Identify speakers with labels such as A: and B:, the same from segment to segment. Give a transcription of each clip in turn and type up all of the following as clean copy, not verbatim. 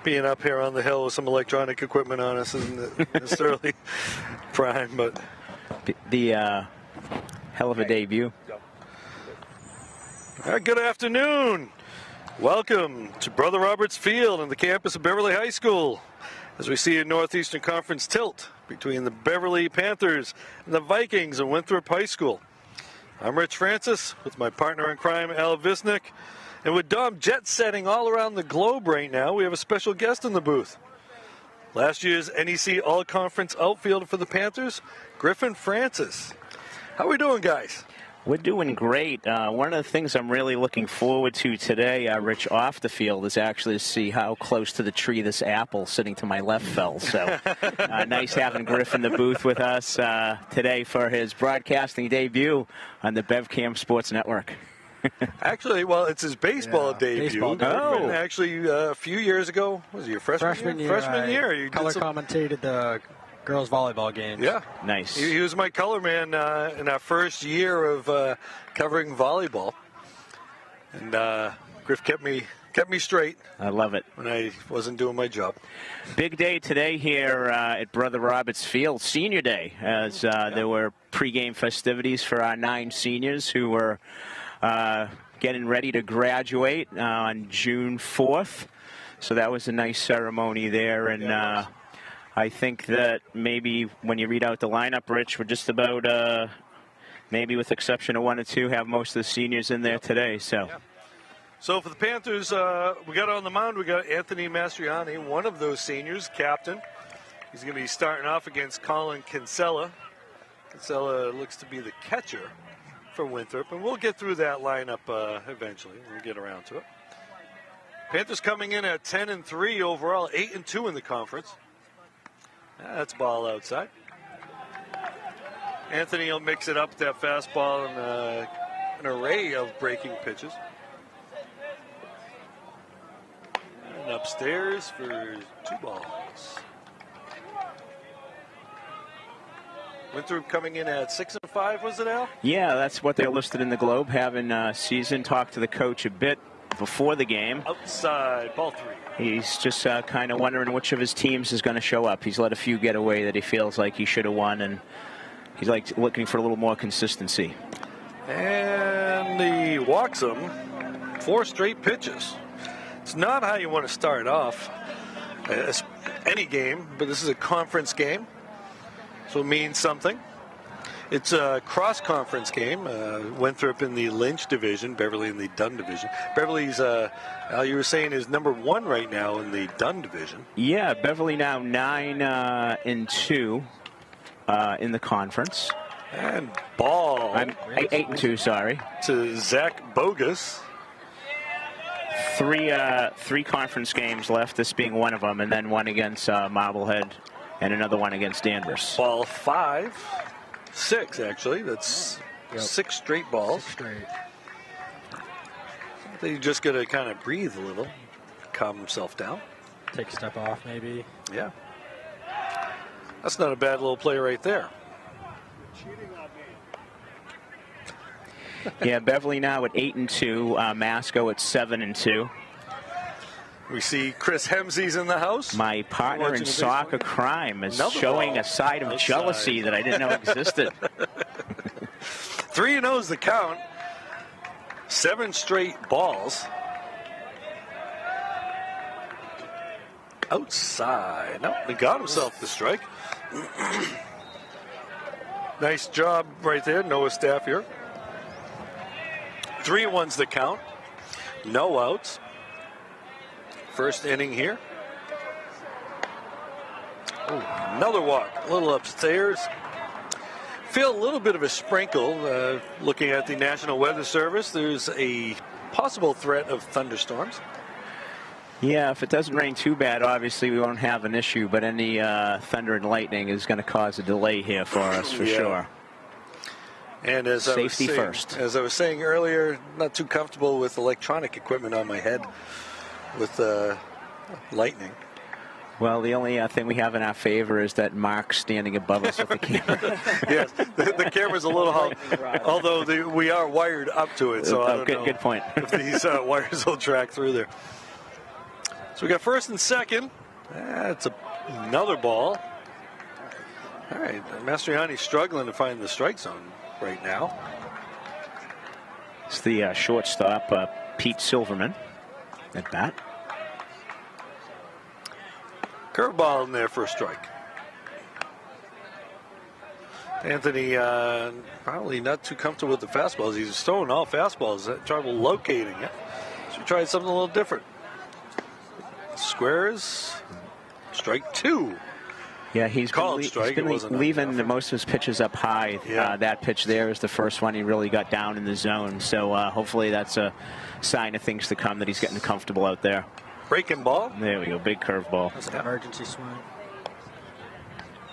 A: being up here on the hill with some electronic equipment on us isn't necessarily prime, but
B: the hell of a debut.
A: All right, good afternoon. Welcome to Brother Roberts Field on the campus of Beverly High School as we see a Northeastern Conference tilt between the Beverly Panthers and the Vikings of Winthrop High School. I'm Rich Francis with my partner in crime, Al Visnick. And with Dom jet setting all around the globe right now, we have a special guest in the booth. Last year's NEC All-Conference outfielder for the Panthers, Griffin Francis. How are we doing, guys?
B: We're doing great. One of the things I'm really looking forward to today, Rich, off the field, is actually to see how close to the tree this apple sitting to my left fell. So nice having Griff in the booth with us today for his broadcasting debut on the BevCam Sports Network.
A: Actually, well, it's his baseball debut.
C: Baseball
A: debut. Actually, a few years ago, was it your freshman year? Freshman year. You
C: color commentated the girls' volleyball games.
A: Yeah.
B: Nice.
A: He was my color man in our first year of covering volleyball. And Griff kept me straight.
B: I love it.
A: When I wasn't doing my job.
B: Big day today here at Brother Roberts Field, Senior Day, as there were pregame festivities for our 9 seniors who were getting ready to graduate on June 4th. So that was a nice ceremony there. And I think that maybe when you read out the lineup, Rich, we're just about, maybe with exception of 1 or 2, have most of the seniors in there today. So
A: for the Panthers, we got on the mound, we got Anthony Mastriani, one of those seniors, captain. He's going to be starting off against Colin Kinsella. Kinsella looks to be the catcher for Winthrop, and we'll get through that lineup eventually. We'll get around to it. Panthers coming in at 10-3 overall, 8-2 in the conference. That's ball outside. Anthony will mix it up with that fastball and an array of breaking pitches. And upstairs for 2 balls. Winthrop coming in at 6-5, was it, Al?
B: yeah, that's what they're listed in the Globe. Having season, talked to the coach a bit before the game.
A: Outside, ball 3.
B: He's just kind of wondering which of his teams is going to show up. He's let a few get away that he feels like he should have won, and he's like looking for a little more consistency.
A: And he walks him 4 straight pitches. It's not how you want to start off any game, but this is a conference game, so it means something. It's a cross-conference game. Winthrop in the Lynch division, Beverly in the Dunn division. Beverly's, Al, you were saying, is number 1 right now in the Dunn division.
B: Yeah, Beverly now 9-2 in the conference.
A: And ball.
B: I'm 8-2, sorry.
A: To Zach Bogus.
B: 3 conference games left, this being one of them, and then one against Marblehead and another one against Danvers.
A: Ball 5. 6, actually. That's 6 straight balls.
C: 6 straight.
A: You just got to kind of breathe a little, calm himself down.
C: Take a step off, maybe.
A: Yeah. That's not a bad little play right there.
B: Yeah, Beverly now at 8-2. Masco at 7-2.
A: We see Chris Hemsey's in the house.
B: My partner in soccer crime is showing a side of jealousy that I didn't know existed.
A: 3-0 is the count. 7 straight balls. Outside. No, he got himself the strike. Nice job right there, Noah Staff here. 3-1's the count. No outs. First inning here. Ooh, another walk, a little upstairs. Feel a little bit of a sprinkle. Looking at the National Weather Service, there's a possible threat of thunderstorms.
B: Yeah, if it doesn't rain too bad, obviously we won't have an issue, but any thunder and lightning is going to cause a delay here for us, for sure.
A: And as
B: Safety first.
A: As I was saying earlier, not too comfortable with electronic equipment on my head with lightning.
B: Well, the only thing we have in our favor is that Mark standing above us with the camera.
A: Yes, the camera's a little, although we are wired up to it, so I don't know
B: good point.
A: if these wires will track through there. So So we got first and second. That's another ball. All right, Mastriani's struggling to find the strike zone right now.
B: It's the shortstop, Pete Silverman, at bat.
A: Curveball in there for a strike. Anthony probably not too comfortable with the fastballs. He's throwing all fastballs, trouble locating it. So we tried something a little different. Squares, strike 2.
B: Yeah, he's been leaving most of his pitches up high.
A: Yeah.
B: That pitch there is the first one he really got down in the zone. So hopefully that's a sign of things to come, that he's getting comfortable out there.
A: Breaking ball.
B: There we go, big curveball.
C: That's an emergency swing.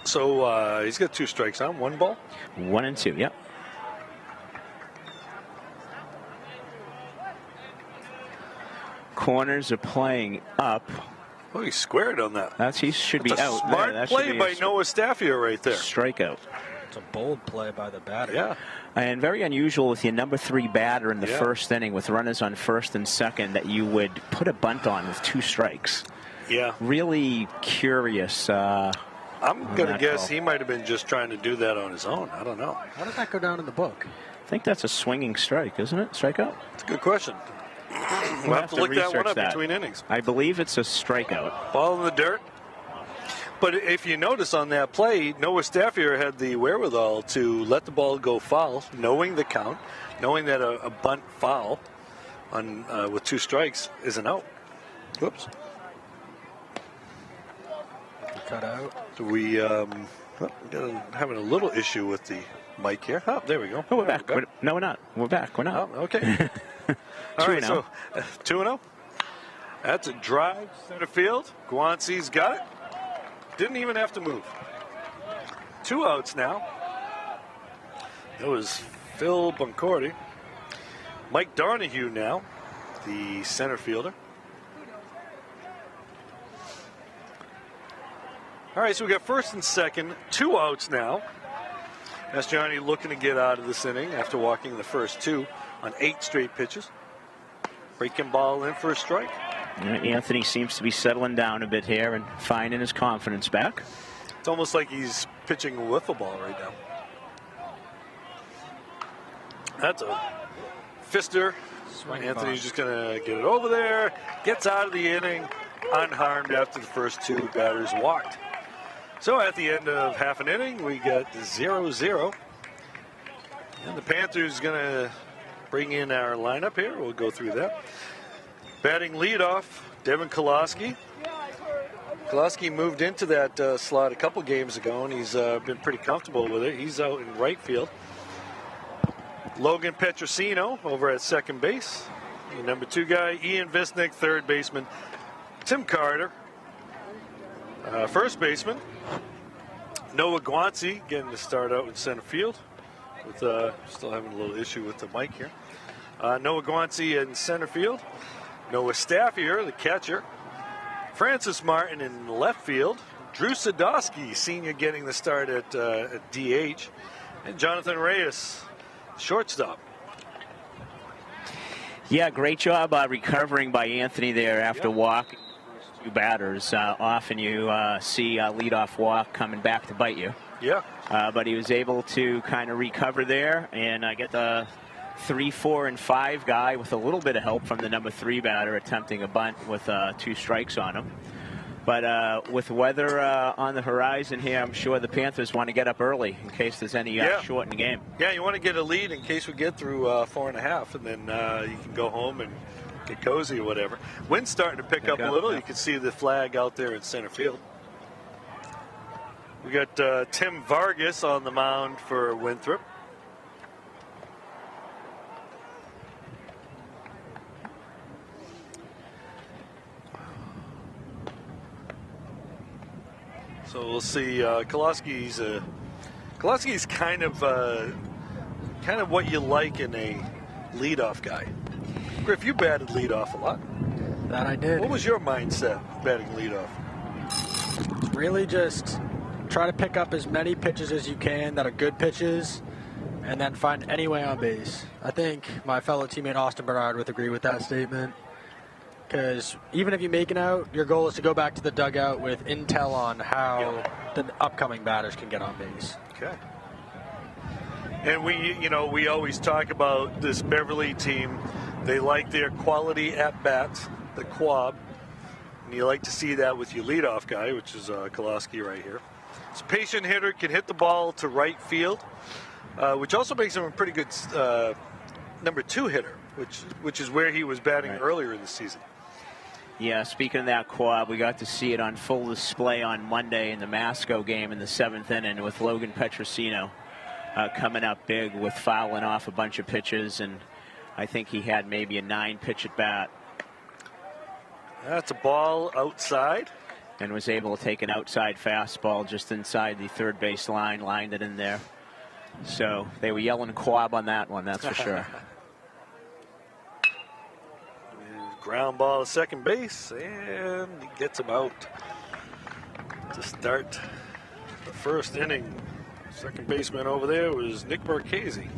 A: So he's got 2 strikes on, 1 ball.
B: 1 and 2, yep. Corners are playing up.
A: Oh, he squared on that.
B: He should be
A: That's a
B: out.
A: smart
B: That
A: play by Noah Staffier right there.
B: Strikeout.
C: It's a bold play by the batter.
A: Yeah.
B: And very unusual with your number 3 batter in the first inning with runners on first and second that you would put a bunt on with 2 strikes.
A: Yeah.
B: Really curious.
A: I'm going to guess
B: call.
A: he might have been just trying to do that on his own. I don't know.
C: How does that go down in the book?
B: I think that's a swinging strike, isn't it? Strikeout?
A: It's a good question. We'll have to look that one up between innings.
B: I believe it's a strikeout.
A: Ball in the dirt. But if you notice on that play, Noah Staffier had the wherewithal to let the ball go foul, knowing the count, knowing that a bunt foul on with 2 strikes is an out. Whoops.
C: Cut out.
A: Having a little issue with the mic here. Oh, there we go.
B: Oh, we're back. No, we're not. We're back. We're not.
A: Oh, okay. All right,
B: 2-0.
A: so 2-0. That's a drive, center field. Guanci's got it. Didn't even have to move. 2 outs now. That was Phil Boncorti. Mike Donahue now, the center fielder. All right, so we got first and second, 2 outs now. Mastriani looking to get out of this inning after walking the first 2 on 8 straight pitches. Breaking ball in for a strike.
B: Anthony seems to be settling down a bit here and finding his confidence back.
A: It's almost like he's pitching a wiffle ball right now. That's a fister. Anthony's just going to get it over there. Gets out of the inning unharmed after the first 2 batters walked. So at the end of half an inning, we got 0-0. And the Panthers going to bring in our lineup here. We'll go through that. Batting leadoff, Devin Koloski. Koloski moved into that slot a couple games ago, and he's been pretty comfortable with it. He's out in right field. Logan Petrosino over at second base. The number 2 guy, Ian Visnick, third baseman. Tim Carter, first baseman. Noah Guanci getting to start out in center field. With still having a little issue with the mic here. Noah Guanci in center field. Noah Staffier, the catcher. Francis Martin in left field. Drew Sadowski, senior, getting the start at DH. And Jonathan Reyes, shortstop.
B: Yeah, great job recovering by Anthony there after walking the first 2 batters. Often you see a leadoff walk coming back to bite you.
A: Yeah.
B: But he was able to kind of recover there and get the 3, 4, and 5 guy with a little bit of help from the number 3 batter attempting a bunt with 2 strikes on him. But with weather on the horizon here, I'm sure the Panthers want to get up early in case there's any short in the game.
A: Yeah, you want to get a lead in case we get through 4.5, and then you can go home and get cozy or whatever. Wind's starting to pick up a little. You can see the flag out there in center field. We got Tim Vargas on the mound for Winthrop. So we'll see. Koloski's kind of what you like in a leadoff guy. Griff, you batted leadoff a lot.
C: That I did.
A: What was your mindset batting leadoff?
C: Really just try to pick up as many pitches as you can that are good pitches, and then find any way on base. I think my fellow teammate Austin Bernard would agree with that statement. because even if you make an out, your goal is to go back to the dugout with intel on how the upcoming batters can get on base.
A: Okay. And we always talk about this Beverly team. They like their quality at-bats, the quab. And you like to see that with your leadoff guy, which is Koloski right here. This patient hitter can hit the ball to right field, which also makes him a pretty good number 2 hitter, which is where he was batting earlier in the season.
B: Yeah, speaking of that quad, we got to see it on full display on Monday in the Masco game in the 7th inning with Logan Petrosino coming up big with fouling off a bunch of pitches, and I think he had maybe a 9-pitch at bat.
A: That's a ball outside.
B: And was able to take an outside fastball just inside the third base line, lined it in there. So they were yelling quab on that one, that's for sure.
A: Ground ball to second base, and he gets him out to start the first inning. Second baseman over there was Nick Marchese.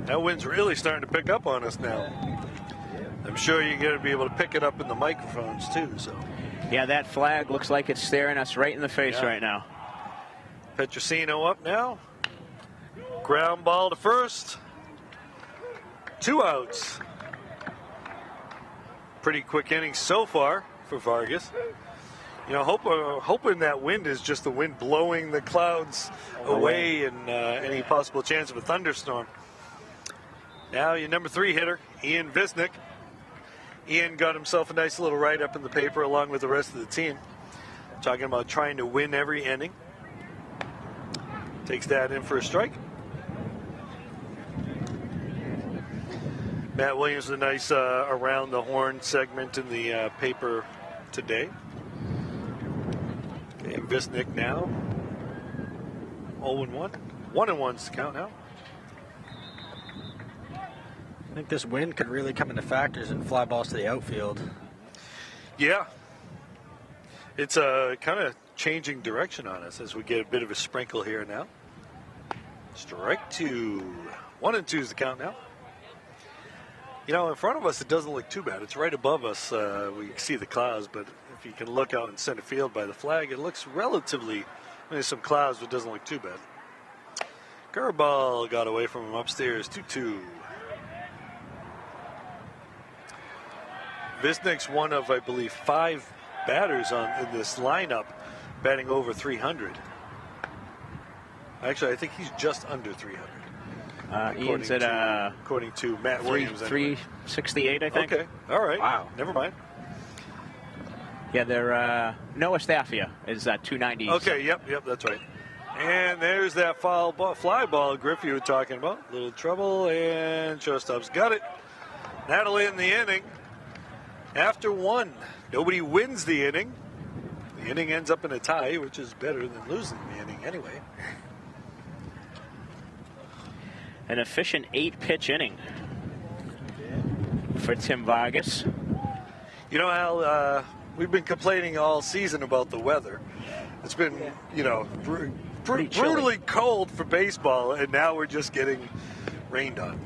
A: That wind's really starting to pick up on us now. I'm sure you're going to be able to pick it up in the microphones too. So.
B: Yeah, that flag looks like it's staring us right in the face right now.
A: Petrosino up now. Ground ball to first. 2 outs. Pretty quick inning so far for Vargas. You know, hoping that wind is just the wind blowing the clouds away and any possible chance of a thunderstorm. Now your number 3 hitter, Ian Visnick. Ian got himself a nice little write-up in the paper along with the rest of the team, talking about trying to win every inning. Takes that in for a strike. Matt Williams with a nice around the horn segment in the paper today. And Visnick now 0-1. 1-1's the count now.
C: I think this wind could really come into factors and fly balls to the outfield.
A: Yeah. It's kind of changing direction on us as we get a bit of a sprinkle here now. Strike 2. 1-2 is the count now. You know, in front of us, it doesn't look too bad. It's right above us. We can see the clouds, but if you can look out in center field by the flag, it looks relatively, there's some clouds, but it doesn't look too bad. Curveball got away from him upstairs, 2-2. Visnick's one of, I believe, 5 batters in this lineup batting over 300. Actually, I think he's just under 300.
B: Ian's at
A: according to Matt Williams.
B: 368, I think.
A: Okay, all right.
C: Wow.
A: Never mind.
B: Yeah, they're Noah Staffia is at 290.
A: Okay, yep, that's right. And there's that fly ball Griff you were talking about. Little trouble, and shortstop's got it. That'll end the inning. After 1, nobody wins the inning. The inning ends up in a tie, which is better than losing the inning anyway.
B: An efficient 8-pitch inning for Tim Vargas.
A: You know, Al, we've been complaining all season about the weather. It's been, you know, brutally cold for baseball, and now we're just getting rained on.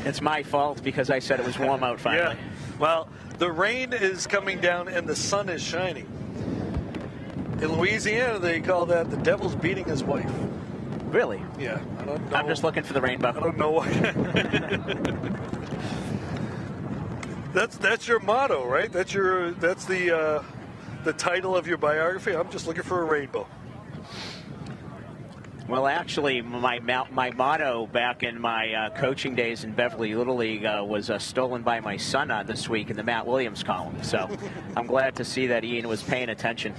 B: It's my fault because I said it was warm out finally.
A: Yeah. Well, the rain is coming down and the sun is shining. In Louisiana, they call that the devil's beating his wife.
B: Really?
A: Yeah. I don't know.
B: I'm just looking for the rainbow.
A: I don't know why. That's your motto, right? That's the title of your biography. I'm just looking for a rainbow.
B: Well, actually, my motto back in my coaching days in Beverly Little League was stolen by my son this week in the Matt Williams column. So I'm glad to see that Ian was paying attention.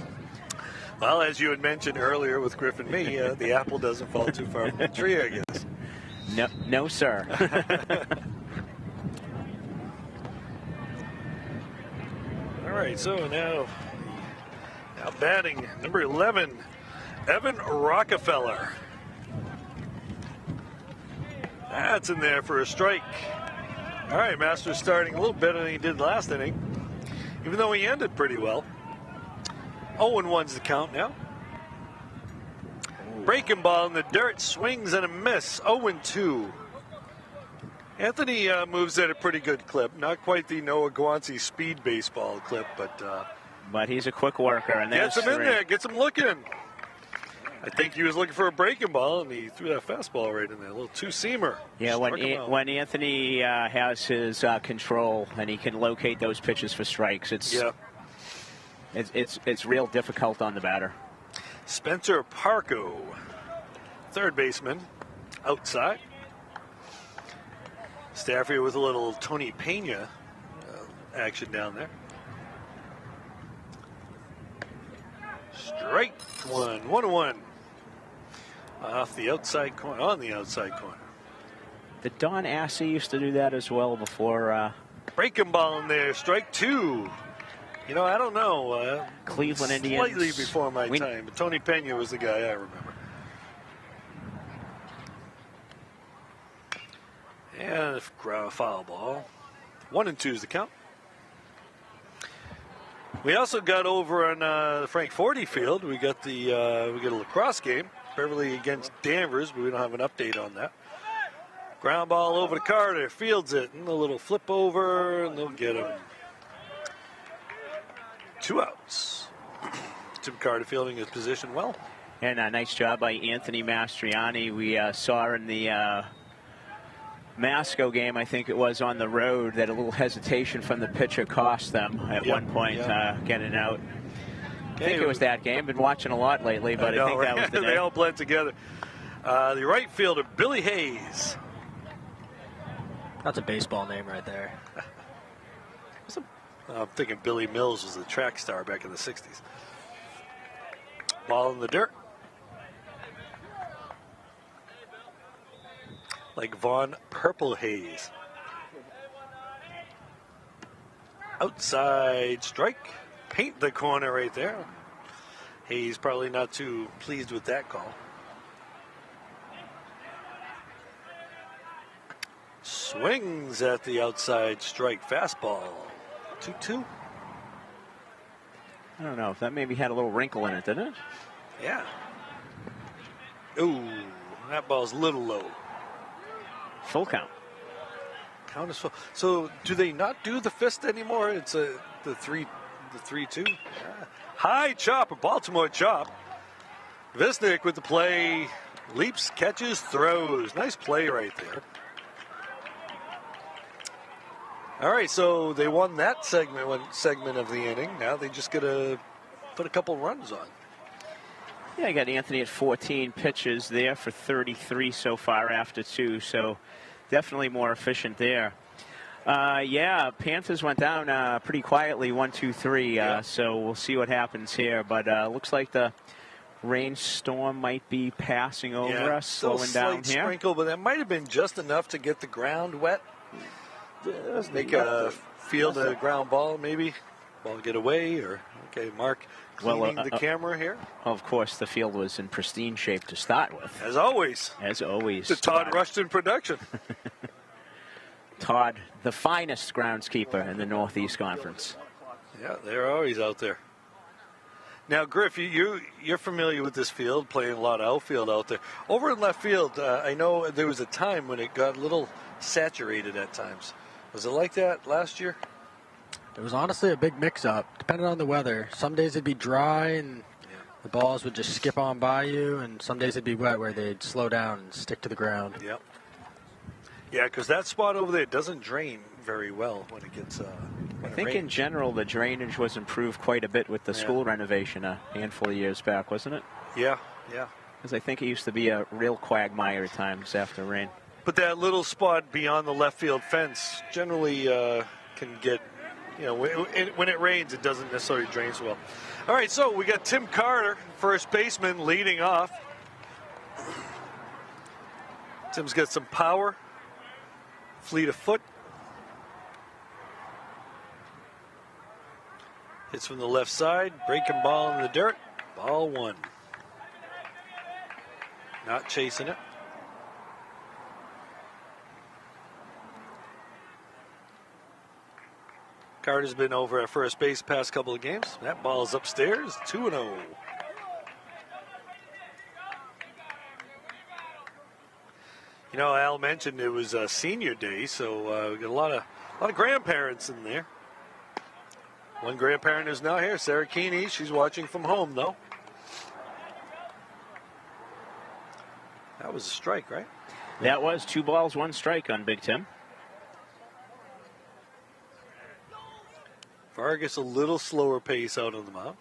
A: Well, as you had mentioned earlier with Griff and me, the apple doesn't fall too far from the tree, I guess.
B: No, sir.
A: All right, so now batting number 11, Evan Rockefeller. That's in there for a strike. All right, Masters starting a little better than he did last inning, even though he ended pretty well. 0-1's the count now. Breaking ball in the dirt, swings and a miss. 0-2. Anthony moves at a pretty good clip. Not quite the Noah Guanci speed baseball clip,
B: but he's a quick worker. And
A: gets him in there, gets him looking. I think he was looking for a breaking ball, and he threw that fastball right in there, a little two-seamer.
B: Yeah, when Anthony has his control and he can locate those pitches for strikes, it's real difficult on the batter.
A: Spencer Parco, third baseman, outside. Stafford with a little Tony Pena action down there. Strike one, 1-1. Off the outside corner, on the outside corner.
B: Did Don Assey used to do that as well before?
A: Breaking ball in there, strike two. You know, I don't know.
B: Cleveland Indians.
A: Slightly before my time, but Tony Pena was the guy I remember. And a foul ball. 1-2 is the count. We also got over on the Frank Forty field. We got a lacrosse game. Beverly against Danvers, but we don't have an update on that. Ground ball over to Carter, fields it, and a little flip over, and they'll get him. 2 outs. Tim Carter fielding his position well.
B: And a nice job by Anthony Mastriani. We saw in the Masco game, I think it was on the road, that a little hesitation from the pitcher cost them at one point getting out. I think it was that game. Been watching a lot lately, but I think that was the day.
A: They all blend together. The right fielder, Billy Hayes.
C: That's a baseball name right there.
A: I'm thinking Billy Mills was the track star back in the 60s. Ball in the dirt. Like Von Purple Hayes. Outside strike. Paint the corner right there. Hayes probably not too pleased with that call. Swings at the outside strike fastball. 2-2.
B: I don't know if that maybe had a little wrinkle in it, didn't it?
A: Yeah. Ooh, that ball's a little low.
B: Full count.
A: Count is full. So do they not do the fist anymore? It's the 3-2. Yeah. High chop, a Baltimore chop. Visnick with the play. Leaps, catches, throws. Nice play right there. All right, so they won that segment of the inning. Now they just got to put a couple runs on.
B: Yeah, I got Anthony at 14 pitches there for 33 so far after 2, so definitely more efficient there. Panthers went down pretty quietly, 1-2-3, so we'll see what happens here. But looks like the rainstorm might be passing over us, slowing down here.
A: Sprinkle, but that might have been just enough to get the ground wet. Make a field a ground ball, maybe. Ball get away, or okay, Mark cleaning the camera here.
B: Of course, the field was in pristine shape to start with.
A: As always.
B: As always.
A: The Todd Rushton production.
B: Todd, the finest groundskeeper in the Northeast Conference.
A: Yeah, they're always out there. Now, Griff, you're familiar with this field, playing a lot of outfield out there. Over in left field, I know there was a time when it got a little saturated at times. Was it like that last year?
C: It was honestly a big mix-up, depending on the weather. Some days it'd be dry and the balls would just skip on by you, and some days it'd be wet where they'd slow down and stick to the ground.
A: Yep. Yeah, because that spot over there doesn't drain very well when it gets
B: I think in general the drainage was improved quite a bit with the school renovation a handful of years back, wasn't it?
A: Yeah.
B: Because I think it used to be a real quagmire at times after rain.
A: But that little spot beyond the left field fence generally can get, when it rains, it doesn't necessarily drain so well. All right, so we got Tim Carter, first baseman, leading off. Tim's got some power, fleet of foot. Hits from the left side, breaking ball in the dirt, ball 1. Not chasing it. Carter's been over at first base past couple of games. That ball is upstairs, 2-0. You know, Al mentioned it was senior day, so we got a lot of grandparents in there. One grandparent is now here, Sarah Keeney. She's watching from home, though. That was a strike, right?
B: That was 2 balls, 1 strike on Big Tim.
A: Vargas a little slower pace out on the mound.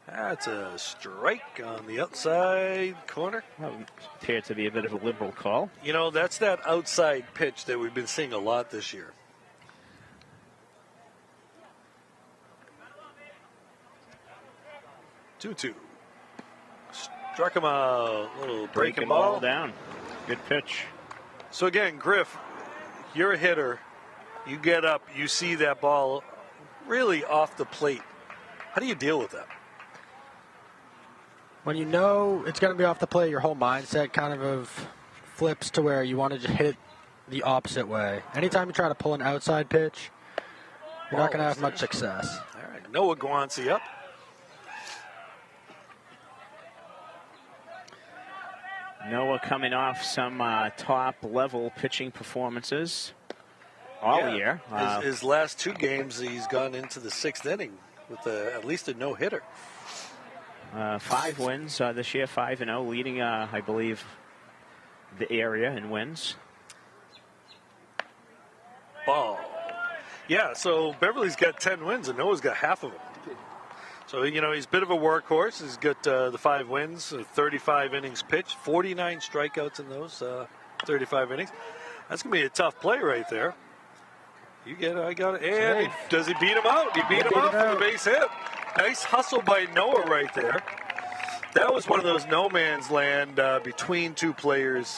A: That's a strike on the outside corner.
B: Well, appeared to be a bit of a liberal call.
A: You know, that's that outside pitch that we've been seeing a lot this year. Two. Struck him a little breaking ball
B: down. Good pitch.
A: So again, Griff, you're a hitter. You get up, you see that ball really off the plate. How do you deal with that?
C: When you know it's going to be off the plate, your whole mindset kind of flips to where you want to just hit it the opposite way. Anytime you try to pull an outside pitch, you're not going to have much success.
A: All right, Noah Guanci up.
B: Noah coming off some top-level pitching performances all year.
A: His last 2 games, he's gone into the 6th inning with at least a no-hitter.
B: 5 wins this year, 5-0, leading, I believe, the area in wins.
A: Ball. Yeah, so Beverly's got 10 wins, and Noah's got half of them. So, you know, he's a bit of a workhorse. He's got the 5 wins, 35 innings pitched, 49 strikeouts in those 35 innings. That's going to be a tough play right there. You get it, I got it. And does he beat him out? He beat him out for the base hit. Nice hustle by Noah right there. That was one of those no man's land between 2 players.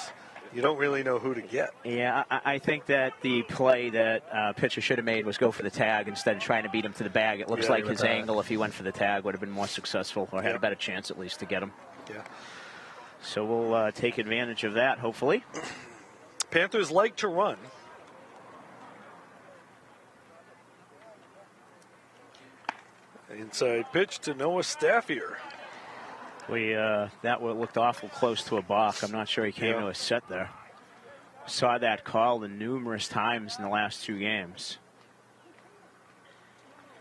A: You don't really know who to get.
B: Yeah, I think that the play that pitcher should have made was go for the tag instead of trying to beat him to the bag. It looks like his angle, if he went for the tag, would have been more successful or had a better chance at least to get him.
A: Yeah.
B: So we'll take advantage of that, hopefully.
A: Panthers like to run. Inside pitch to Noah Staffier.
B: That looked awful close to a balk. I'm not sure he came to a set there. Saw that called numerous times in the last 2 games.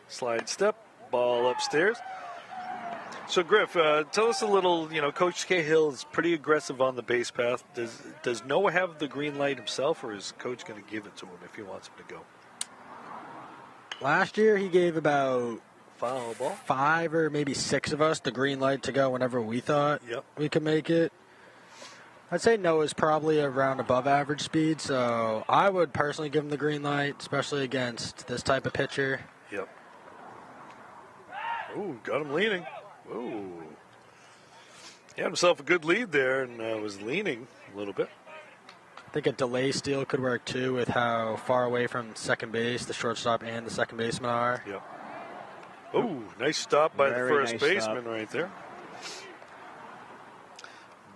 A: Slide step, ball upstairs. So Griff, tell us a little. You know, Coach Cahill is pretty aggressive on the base path. Does Noah have the green light himself, or is Coach going to give it to him if he wants him to go?
C: Last year he gave about
A: foul ball
C: 5 or maybe 6 of us the green light to go whenever we thought we could make it. I'd say Noah's probably around above average speed, so I would personally give him the green light, especially against this type of pitcher.
A: Yep. Ooh, got him leaning. Ooh. He had himself a good lead there and was leaning a little bit.
C: I think a delay steal could work too with how far away from second base the shortstop and the second baseman are.
A: Yep. Ooh, nice stop by the first baseman right there.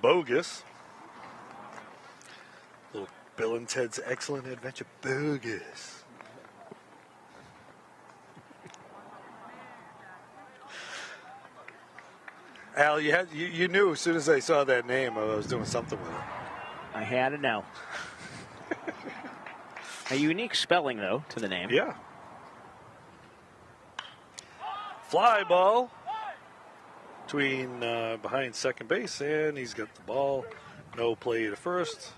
A: Bogus. Little Bill and Ted's Excellent Adventure. Bogus. Al, you knew as soon as I saw that name I was doing something with it.
B: I had to know. A unique spelling, though, to the name.
A: Yeah. Fly ball between behind second base, and he's got the ball. No play to first.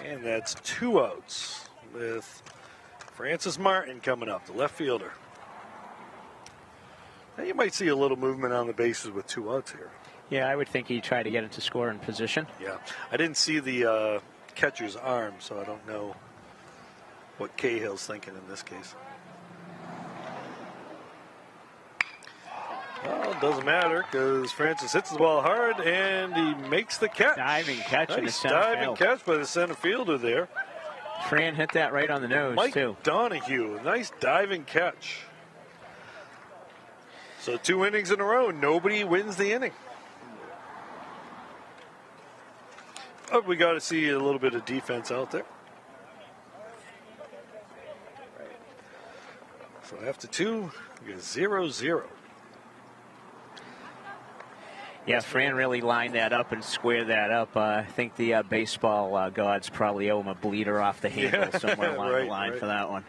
A: And that's 2 outs with Francis Martin coming up, the left fielder. Now you might see a little movement on the bases with 2 outs here.
B: Yeah, I would think he'd try to get into scoring position.
A: Yeah. I didn't see the catcher's arm, so I don't know what Cahill's thinking in this case. Well, it doesn't matter because Francis hits the ball hard and he makes the catch.
B: Diving catch in the center
A: diving catch by the center fielder there.
B: Fran hit that right on the nose,
A: Mike
B: too.
A: Donahue, nice diving catch. So 2 innings in a row, nobody wins the inning. Oh, we got to see a little bit of defense out there. So after 2, we got 0-0.
B: Yeah, Fran really lined that up and squared that up. I think the baseball gods probably owe him a bleeder off the handle somewhere along the line for that one.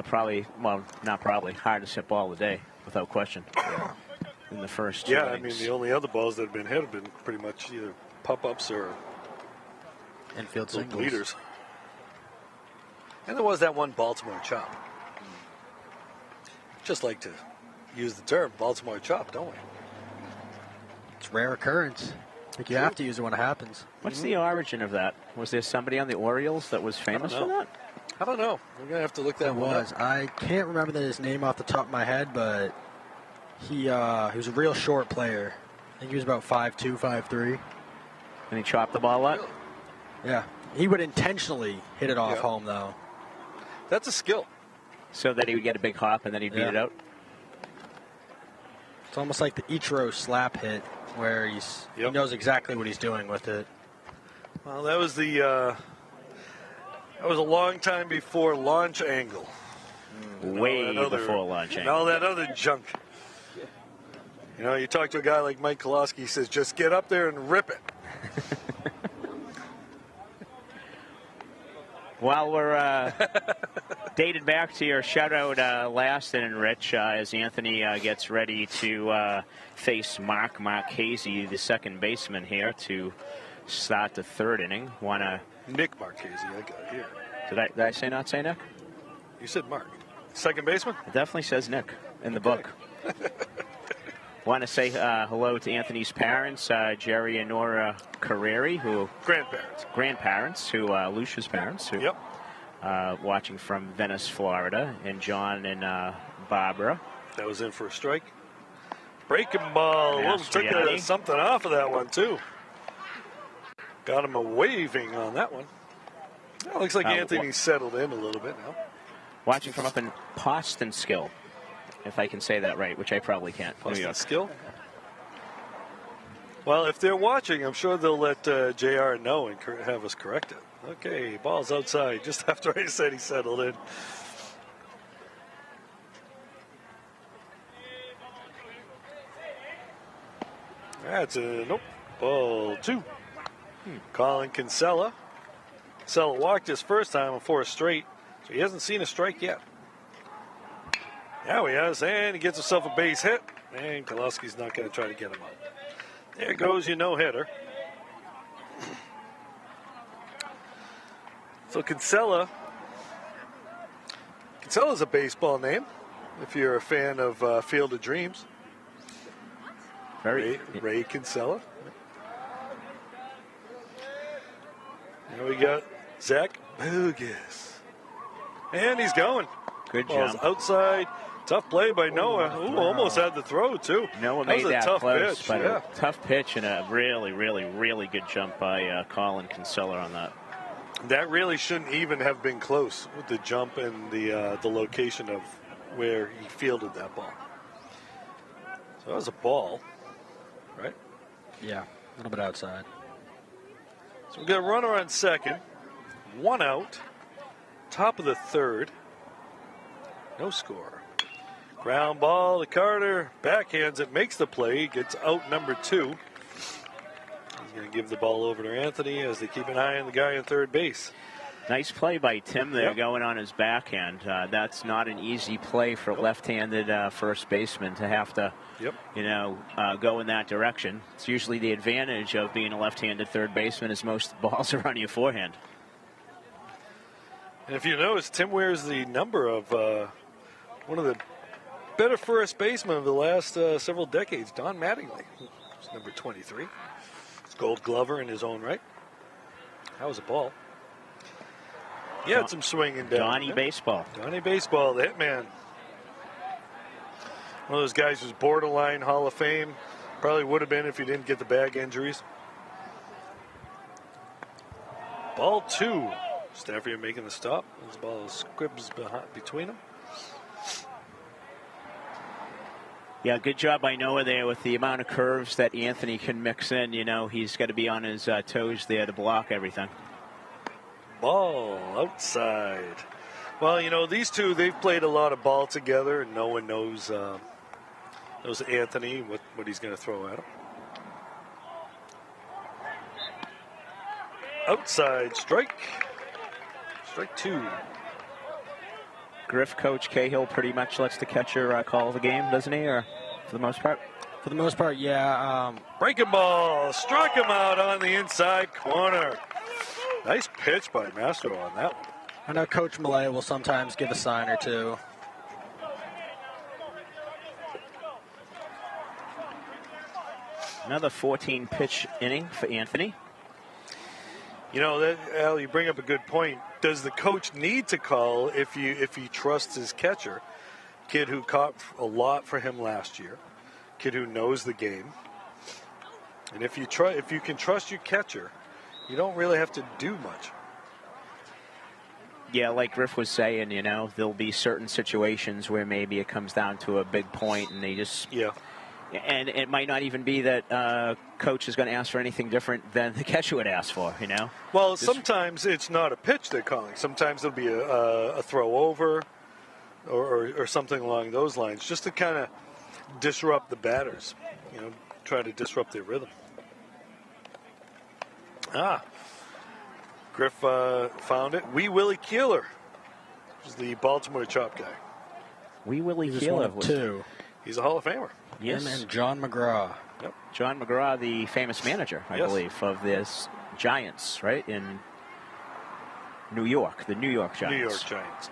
B: Probably, well, not probably, hardest hit ball of the day, without question, in the first 2 innings.
A: I mean, the only other balls that have been hit have been pretty much either pop-ups or
C: infield singles.
A: Bleeders. And there was that one Baltimore chop. Just like to use the term Baltimore chop, don't we?
C: It's a rare occurrence. I think you have to use it when it happens.
B: What's the origin of that? Was there somebody on the Orioles that was famous for that?
A: I don't know. We're going to have to look that one up.
C: I can't remember his name off the top of my head, but he was a real short player. I think he was about 5'2", 5'3".
B: And he chopped the ball up?
C: Yeah. He would intentionally hit it off home, though.
A: That's a skill.
B: So that he would get a big hop and then he'd beat it out?
C: It's almost like the Ichiro slap hit, where he knows exactly what he's doing with it.
A: Well, that was that was a long time before launch angle.
B: Way before launch angle.
A: And all that other junk. You know, you talk to a guy like Mike Koloski, he says, just get up there and rip it.
B: While we're dated back to your shout-out last inning, Rich, as Anthony gets ready to face Mark Marchese, the second baseman here, to start the third inning.
A: Nick Marchese, I got it here.
B: Did I say not say Nick?
A: You said Mark. Second baseman?
B: It definitely says Nick in the book. Want to say hello to Anthony's parents, Jerry and Nora Carreri, who grandparents, who Lucia's parents, who watching from Venice, Florida, and John and Barbara.
A: That was in for a strike. Breaking ball. Took something off of that one too. Got him a waving on that one. Well, looks like Anthony settled in a little bit now.
B: Watching from up in Postonskill, if I can say that right, which I probably can't.
A: Postonskill? Well, if they're watching, I'm sure they'll let JR know and have us correct it. Okay, ball's outside just after I said he settled in. That's a ball two. Colin Kinsella. Kinsella walked his first time before a straight, so he hasn't seen a strike yet. Now he has, and he gets himself a base hit, and Koloski's not going to try to get him out. There goes your no-hitter. So Kinsella's a baseball name, if you're a fan of Field of Dreams. Ray Kinsella. Now we got Zach Bogus. And he's going.
B: Good
A: Ball's
B: jump.
A: Outside. Tough play by Noah. Almost had the throw, too.
B: Noah made that
A: tough
B: close,
A: pitch.
B: but a tough pitch and a really, really, really good jump by Colin Kinsella on that.
A: That really shouldn't even have been close with the jump and the location of where he fielded that ball. So that was a ball, right?
C: Yeah, a little bit outside.
A: So we got a runner on second, one out, top of the third, no score. Ground ball to Carter, backhands it, makes the play, gets out number two. He's going to give the ball over to Anthony as they keep an eye on the guy on third base.
B: Nice play by Tim there, going on his backhand. That's not an easy play for a left-handed first baseman to have to, go in that direction. It's usually the advantage of being a left-handed third baseman is most balls are on your forehand.
A: And if you notice, Tim wears the number of one of the better first basemen of the last several decades, Don Mattingly. It's number 23. It's Gold Glover in his own right. That was a ball. He had some swinging down.
B: Donnie Baseball.
A: Donnie Baseball, the hitman. One of those guys who's borderline Hall of Fame. Probably would have been if he didn't get the bag injuries. Ball two. Stafford making the stop. This ball squibs between them.
B: Yeah, good job by Noah there with the amount of curves that Anthony can mix in. He's got to be on his toes there to block everything.
A: Ball outside. Well, these two, they've played a lot of ball together, and Noah knows Knows Anthony what he's going to throw at him. Outside strike. Strike 2.
B: Griff, Coach Cahill pretty much lets the catcher call the game, doesn't he, or for the most part?
C: For the most part, yeah.
A: Breaking ball. Struck him out on the inside corner. Nice pitch by Mastro on that one.
C: I know Coach Malay will sometimes give a sign or two.
B: Another 14-pitch inning for Anthony.
A: You know, Al, you bring up a good point. Does the coach need to call if he trusts his catcher? Kid who caught a lot for him last year. Kid who knows the game. And if you can trust your catcher, you don't really have to do much.
B: Yeah, like Griff was saying, you know, there'll be certain situations where maybe it comes down to a big point and they just...
A: Yeah.
B: And it might not even be that coach is going to ask for anything different than the catcher would ask for, you know?
A: Well, sometimes it's not a pitch they're calling. Sometimes it'll be a throw over or something along those lines, just to kind of disrupt the batters, you know, try to disrupt their rhythm. Griff found it. Wee Willie Keeler is the Baltimore chop guy.
B: Wee Willie Keeler.
C: Two.
A: He's a Hall of Famer.
B: Yes.
C: And John McGraw.
A: Yep.
B: John McGraw, the famous manager, I believe, of this Giants, right, in New York, the New York Giants.
A: New York Giants.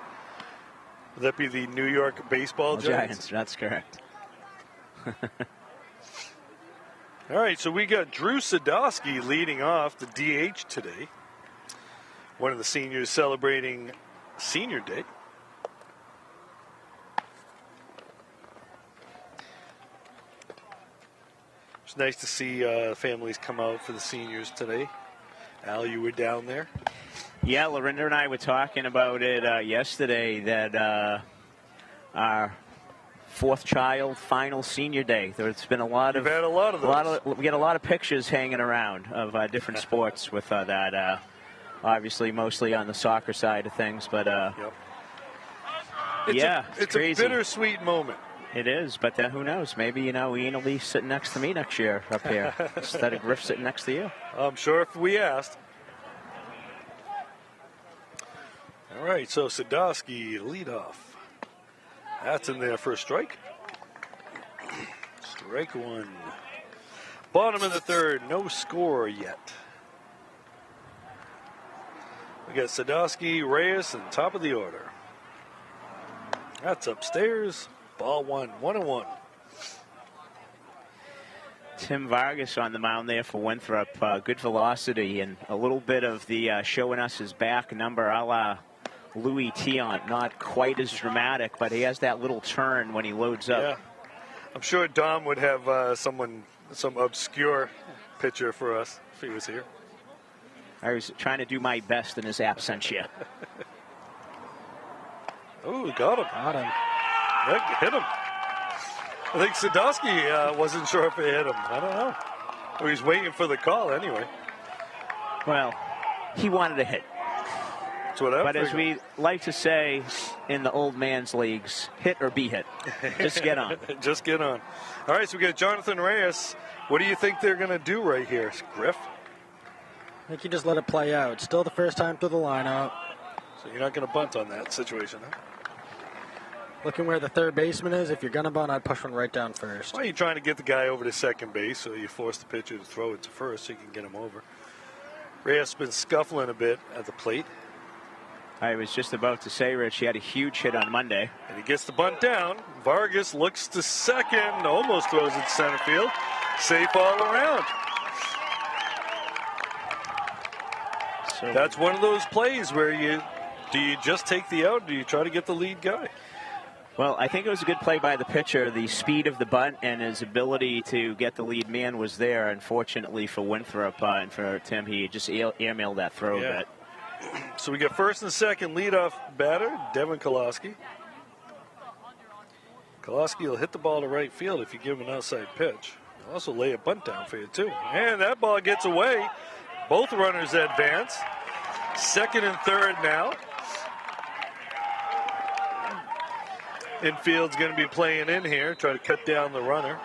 A: Would that be the New York baseball Giants?
B: That's correct.
A: All right, so we got Drew Sadowski leading off the DH today. One of the seniors celebrating Senior Day. It's nice to see families come out for the seniors today. Al, you were down there?
B: Yeah, Lorinda and I were talking about it yesterday, that our fourth child final senior day. There's been a lot of...
A: We've had a lot of those.
B: We get a lot of pictures hanging around of different sports with that. Obviously, mostly on the soccer side of things, but
A: yep. It's
B: crazy.
A: a bittersweet moment.
B: It is, but who knows? Maybe, you know, Ian will be sitting next to me next year up here instead of Griff sitting next to you.
A: I'm sure if we asked. All right, so Sadowski lead off. That's in there for a strike. Strike 1. Bottom of the third, no score yet. We got Sadowski, Reyes, and top of the order. That's upstairs. Ball 1, 1-1.
B: Tim Vargas on the mound there for Winthrop. Good velocity and a little bit of the showing us his back number a la Louis Tiant. Not quite as dramatic, but he has that little turn when he loads up.
A: Yeah. I'm sure Dom would have some obscure picture for us if he was here.
B: I was trying to do my best in his absentia.
A: Oh, got him.
C: Got him.
A: Hit him. I think Sadowski wasn't sure if it hit him. I don't know. Or he's waiting for the call anyway.
B: Well, he wanted a hit.
A: That's what
B: But as we like to say in the old man's leagues, hit or be hit. Just get on.
A: Just get on. All right, so we got Jonathan Reyes. What do you think they're going to do right here, Griff?
C: I think you just let it play out. Still the first time through the lineup.
A: So you're not going to bunt on that situation, huh?
C: Looking where the third baseman is, if you're going to bunt, I'd push one right down first.
A: Well, you're trying to get the guy over to second base, so you force the pitcher to throw it to first so you can get him over. Reyes has been scuffling a bit at the plate.
B: I was just about to say, Rich, he had a huge hit on Monday.
A: And he gets the bunt down. Vargas looks to second, almost throws it to center field. Safe all around. So that's one of those plays where do you just take the out, or do you try to get the lead guy?
B: Well, I think it was a good play by the pitcher. The speed of the bunt and his ability to get the lead man was there. Unfortunately for Winthrop and for Tim, he just airmailed that throw a bit.
A: So we got first and second leadoff batter, Devin Koloski. Koloski will hit the ball to right field if you give him an outside pitch. He'll also lay a bunt down for you, too. And that ball gets away. Both runners advance. Second and third now. Infield's going to be playing in here, try to cut down the runner.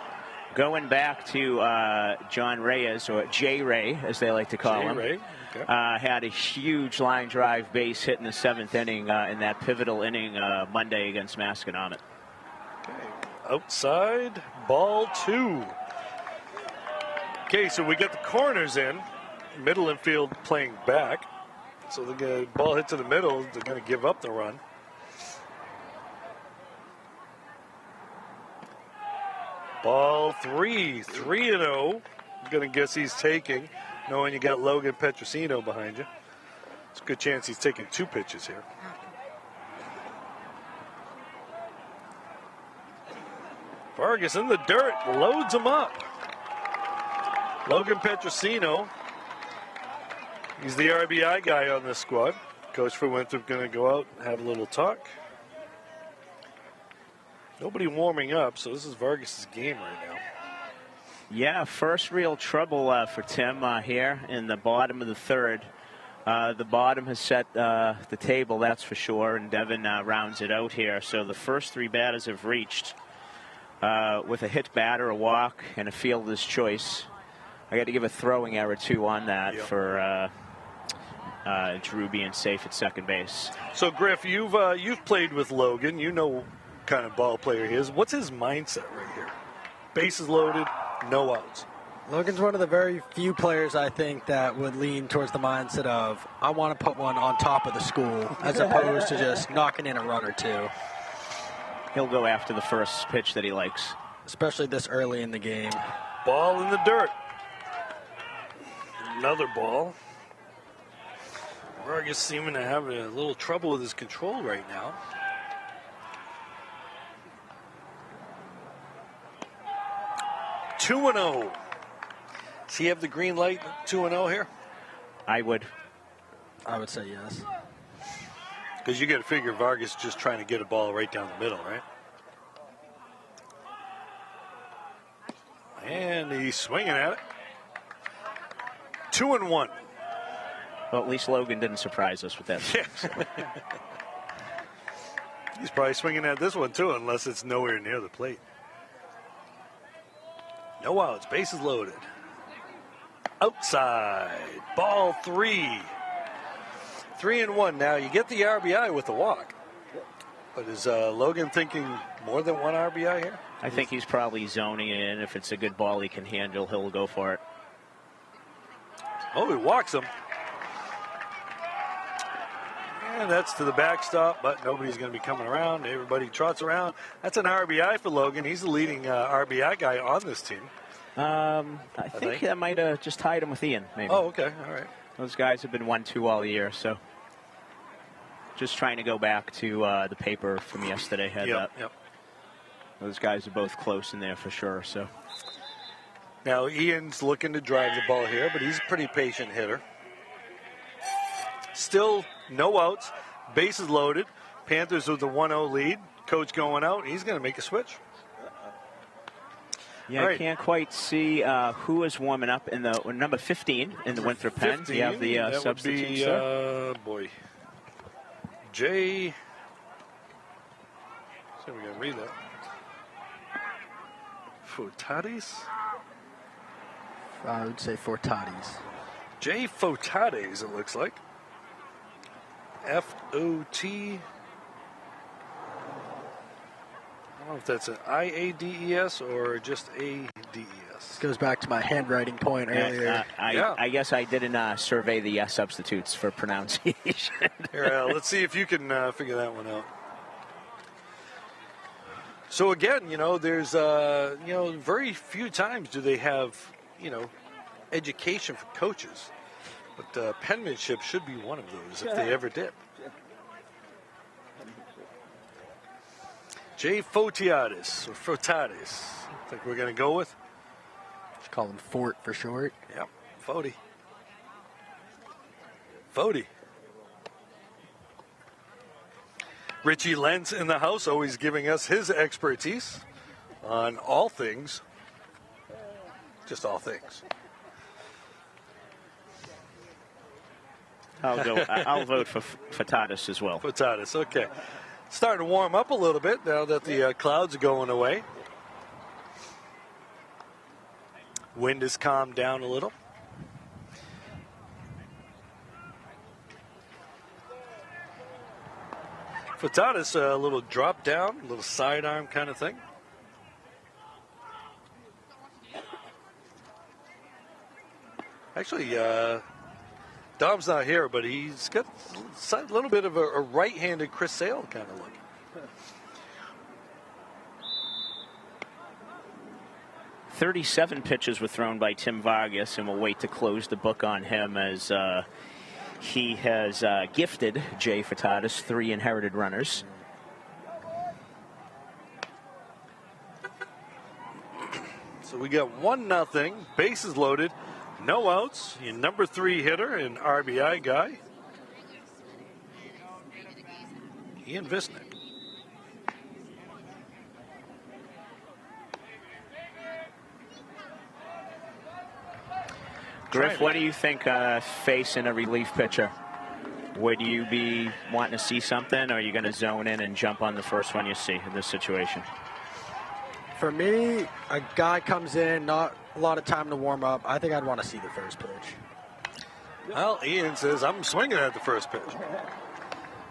B: Going back to John Reyes, or J. Ray, as they like to call him.
A: Ray. Okay.
B: Had a huge line drive base hit in the 7th inning in that pivotal inning Monday against Masconomet.
A: Okay. Outside, ball 2. Okay, so we got the corners in. Middle infield playing back. So the ball hit to the middle, they're going to give up the run. Ball 3, 3-0. I'm going to guess he's taking, knowing you got Logan Petrosino behind you. It's a good chance he's taking 2 pitches here. Vargas in the dirt, loads him up. Logan Petrosino, he's the RBI guy on this squad. Coach for Winthrop going to go out and have a little talk. Nobody warming up, so this is Vargas' game right now.
B: Yeah, first real trouble for Tim here in the bottom of the 3rd. The bottom has set the table, that's for sure, and Devin rounds it out here. So the first 3 batters have reached with a hit batter, a walk, and a fielder's choice. I got to give a throwing error, too, on that for Drew being safe at second base.
A: So, Griff, you've played with Logan. You know what kind of ball player he is. What's his mindset right here? Bases loaded, no outs.
C: Logan's one of the very few players, I think, that would lean towards the mindset of, I want to put one on top of the school, as opposed to just knocking in a run or 2.
B: He'll go after the first pitch that he likes.
C: Especially this early in the game.
A: Ball in the dirt. Another ball. Vargas seeming to have a little trouble with his control right now. Two and 0. Does he have the green light? 2-0 here?
B: I would
C: say yes.
A: Because you got to figure Vargas just trying to get a ball right down the middle, right? And he's swinging at it. 2-1.
B: Well, at least Logan didn't surprise us with that.
A: Yeah. He's probably swinging at this one, too, unless it's nowhere near the plate. No outs, bases loaded. Outside, ball 3. 3-1. Now, you get the RBI with the walk. But is Logan thinking more than one RBI here?
B: I think he's probably zoning it in. If it's a good ball he can handle, he'll go for it.
A: Oh, he walks him. And that's to the backstop, but nobody's going to be coming around. Everybody trots around. That's an RBI for Logan. He's the leading RBI guy on this team.
B: I think that might have just tied him with Ian, maybe.
A: Oh, okay. All right.
B: Those guys have been 1-2 all year, so just trying to go back to the paper from yesterday. Yep. Those guys are both close in there for sure. So
A: now Ian's looking to drive the ball here, but he's a pretty patient hitter. Still no outs, bases loaded. Panthers with the 1-0 lead. Coach going out. He's going to make a switch.
B: Yeah, right. I can't quite see who is warming up in the number 15 in the Winthrop pen. Do you have the substitutes there?
A: Jay. See if we can read that. Fotades?
C: I would say Fortades.
A: Jay Fotades, it looks like. F-O-T. I don't know if that's an I-A-D-E-S or just A-D-E-S.
C: This goes back to my handwriting point earlier.
B: I guess I didn't survey the substitutes for pronunciation.
A: Here, let's see if you can figure that one out. So again, there's very few times do they have education for coaches, but penmanship should be one of those if they ever did. Jay Fotades, or Fotades, I think we're going to go with.
C: Just call him Fort for short.
A: Yep, Foti. Foti. Richie Lentz in the house, always giving us his expertise on all things. Just all things.
B: I'll vote for Fotades as well.
A: Fotades, okay. Starting to warm up a little bit now that the clouds are going away. Wind has calmed down a little. Furtada's a little drop down, a little sidearm kind of thing. Actually, Dom's not here, but he's got a little bit of a right-handed Chris Sale kind of look.
B: 37 pitches were thrown by Tim Vargas, and we'll wait to close the book on him as he has gifted Jay Furtada's 3 inherited runners.
A: So we got 1-0, bases loaded, no outs. Your number 3 hitter and RBI guy, Ian Visnick.
B: Griff, what do you think facing a relief pitcher? Would you be wanting to see something, or are you going to zone in and jump on the first one you see in this situation?
C: For me, a guy comes in, not a lot of time to warm up. I think I'd want to see the first pitch.
A: Well, Ian says, I'm swinging at the first pitch.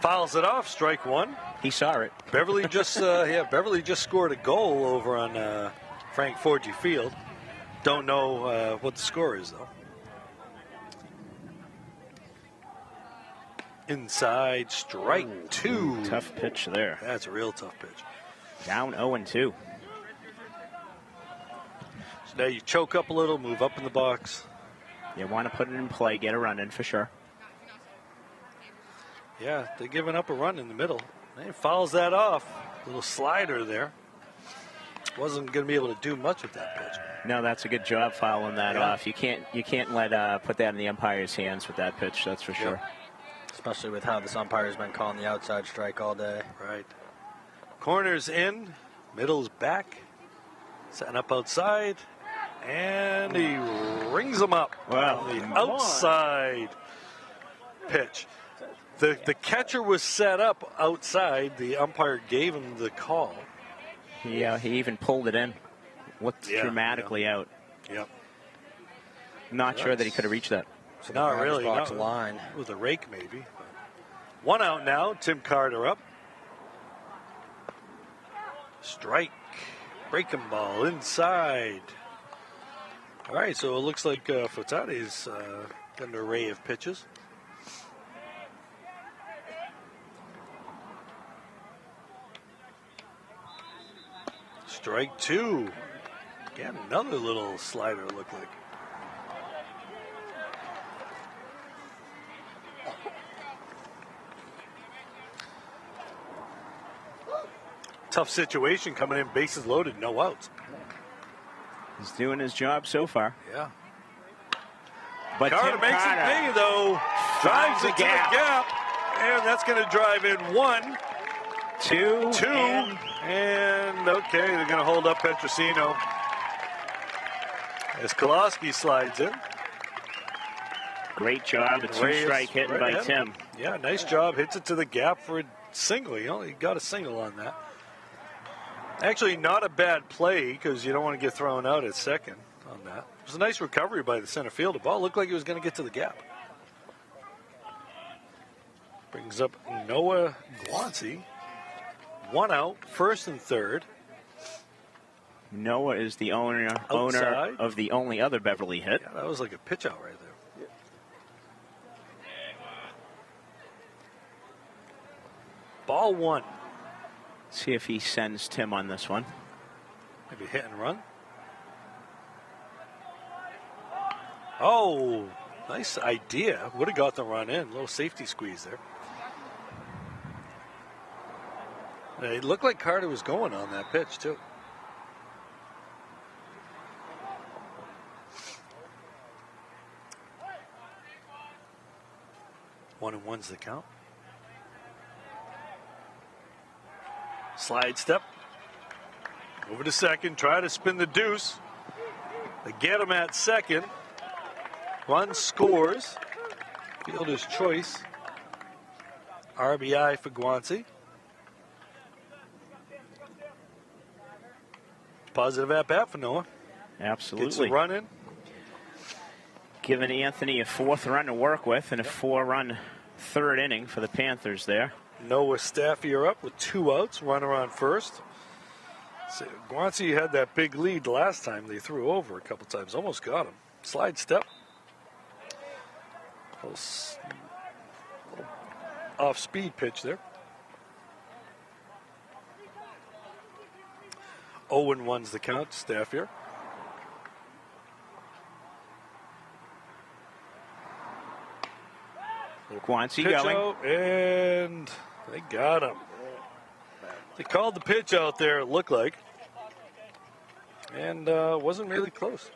A: Fouls it off, strike 1.
B: He saw it.
A: Beverly just Beverly just scored a goal over on Frank Forgy Field. Don't know what the score is, though. Inside, strike 2.
B: Tough pitch there.
A: That's a real tough pitch.
B: Down 0-2.
A: So now you choke up a little, move up in the box.
B: You want to put it in play, get a run in for sure.
A: Yeah, they're giving up a run in the middle. And he fouls that off. Little slider there. Wasn't going to be able to do much with that pitch.
B: No, that's a good job fouling that off. You can't let put that in the umpire's hands with that pitch. That's for sure.
C: Especially with how this umpire's been calling the outside strike all day.
A: Right. Corner's in, middle's back, setting up outside, and he rings them up.
B: Wow.
A: The outside pitch. The catcher was set up outside. The umpire gave him the call.
B: Yeah, he even pulled it in. Looked dramatically out.
A: Yep.
B: Not sure that he could have reached that.
C: So
A: not really.
C: Box line.
A: With a rake, maybe. 1 out now. Tim Carter up. Strike. Breaking ball inside. All right, so it looks like Furtada's got an array of pitches. Strike 2. Again, another little slider looked like. Tough situation coming in, bases loaded, no outs.
B: He's doing his job so far.
A: Yeah.
B: But
A: Carter
B: Tim
A: makes it
B: Carter
A: pay, though. Drives it to the gap. And that's going to drive in 1.
B: 2.
A: And okay, they're going to hold up Petrosino as Koloski slides in.
B: Great job. A 2-strike hitting by Tim.
A: Yeah, nice job. Hits it to the gap for a single. He only got a single on that. Actually, not a bad play because you don't want to get thrown out at second on that. It was a nice recovery by the center field. The ball looked like it was going to get to the gap. Brings up Noah Guanci. 1 out, first and third.
B: Noah is the owner of the only other Beverly hit.
A: Yeah, that was like a pitch out right there. Ball 1.
B: See if he sends Tim on this one.
A: Maybe hit and run. Oh, nice idea. Would have got the run in. A little safety squeeze there. It looked like Carter was going on that pitch, too. One and one's the count. Slide step. Over to second. Try to spin the deuce. They get him at second. Run scores. Fielder's choice. RBI for Guanci. Positive at bat for Noah.
B: Absolutely.
A: Gets a run in.
B: Giving Anthony a 4th run to work with and a 4-run 3rd inning for the Panthers there.
A: Noah Staffier up with 2 outs, runner on first. So Guanci had that big lead last time. They threw over a couple times, almost got him. Slide step. Little off-speed pitch there. 0-1's the count, Staffier.
B: Guanci
A: Pitch
B: going.
A: out, and they got him. They called the pitch out there, it looked like. And wasn't really close.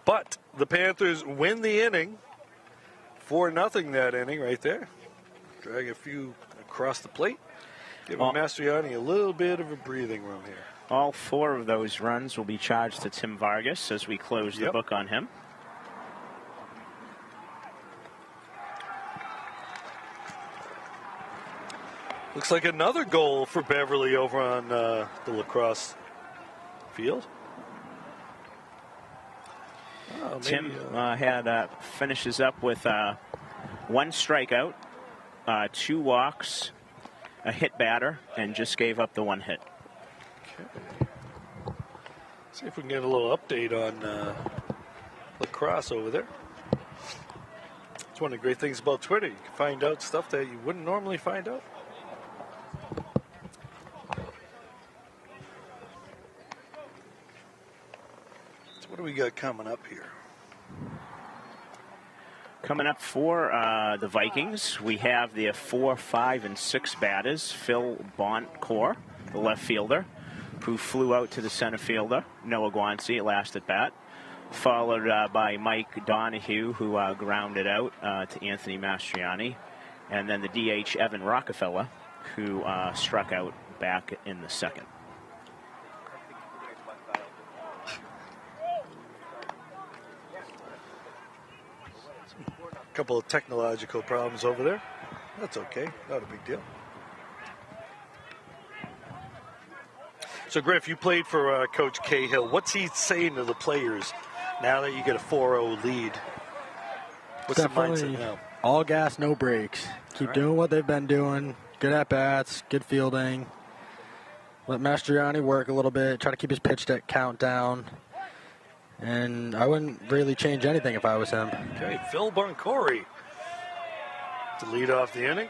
A: But the Panthers win the inning. 4-0 that inning right there. Drag a few across the plate. Give Mastriani a little bit of a breathing room here.
B: All 4 of those runs will be charged to Tim Vargas as we close the book on him.
A: Looks like another goal for Beverly over on the lacrosse field. Oh,
B: Tim finishes up with 1 strikeout, 2 walks, a hit batter, and just gave up the 1 hit.
A: Okay. See if we can get a little update on lacrosse over there. It's one of the great things about Twitter. You can find out stuff that you wouldn't normally find out. So what do we got coming up here?
B: Coming up for the Vikings, we have their 4, 5, and 6 batters. Phil Boncourt, the left fielder, who flew out to the center fielder, Noah Guanci, at last at bat. Followed by Mike Donahue, who grounded out to Anthony Mastriani. And then the DH, Evan Rockefeller, who struck out back in the 2nd.
A: Couple of technological problems over there. That's okay, not a big deal. So Griff, you played for Coach Cahill. What's he saying to the players now that you get a 4-0 lead? What's
C: Definitely
A: the mindset now?
C: All gas, no brakes. Keep doing what they've been doing. Good at-bats, good fielding. Let Mastriani work a little bit, try to keep his pitch count down. And I wouldn't really change anything if I was him.
A: Okay, Phil Boncourt to lead off the inning.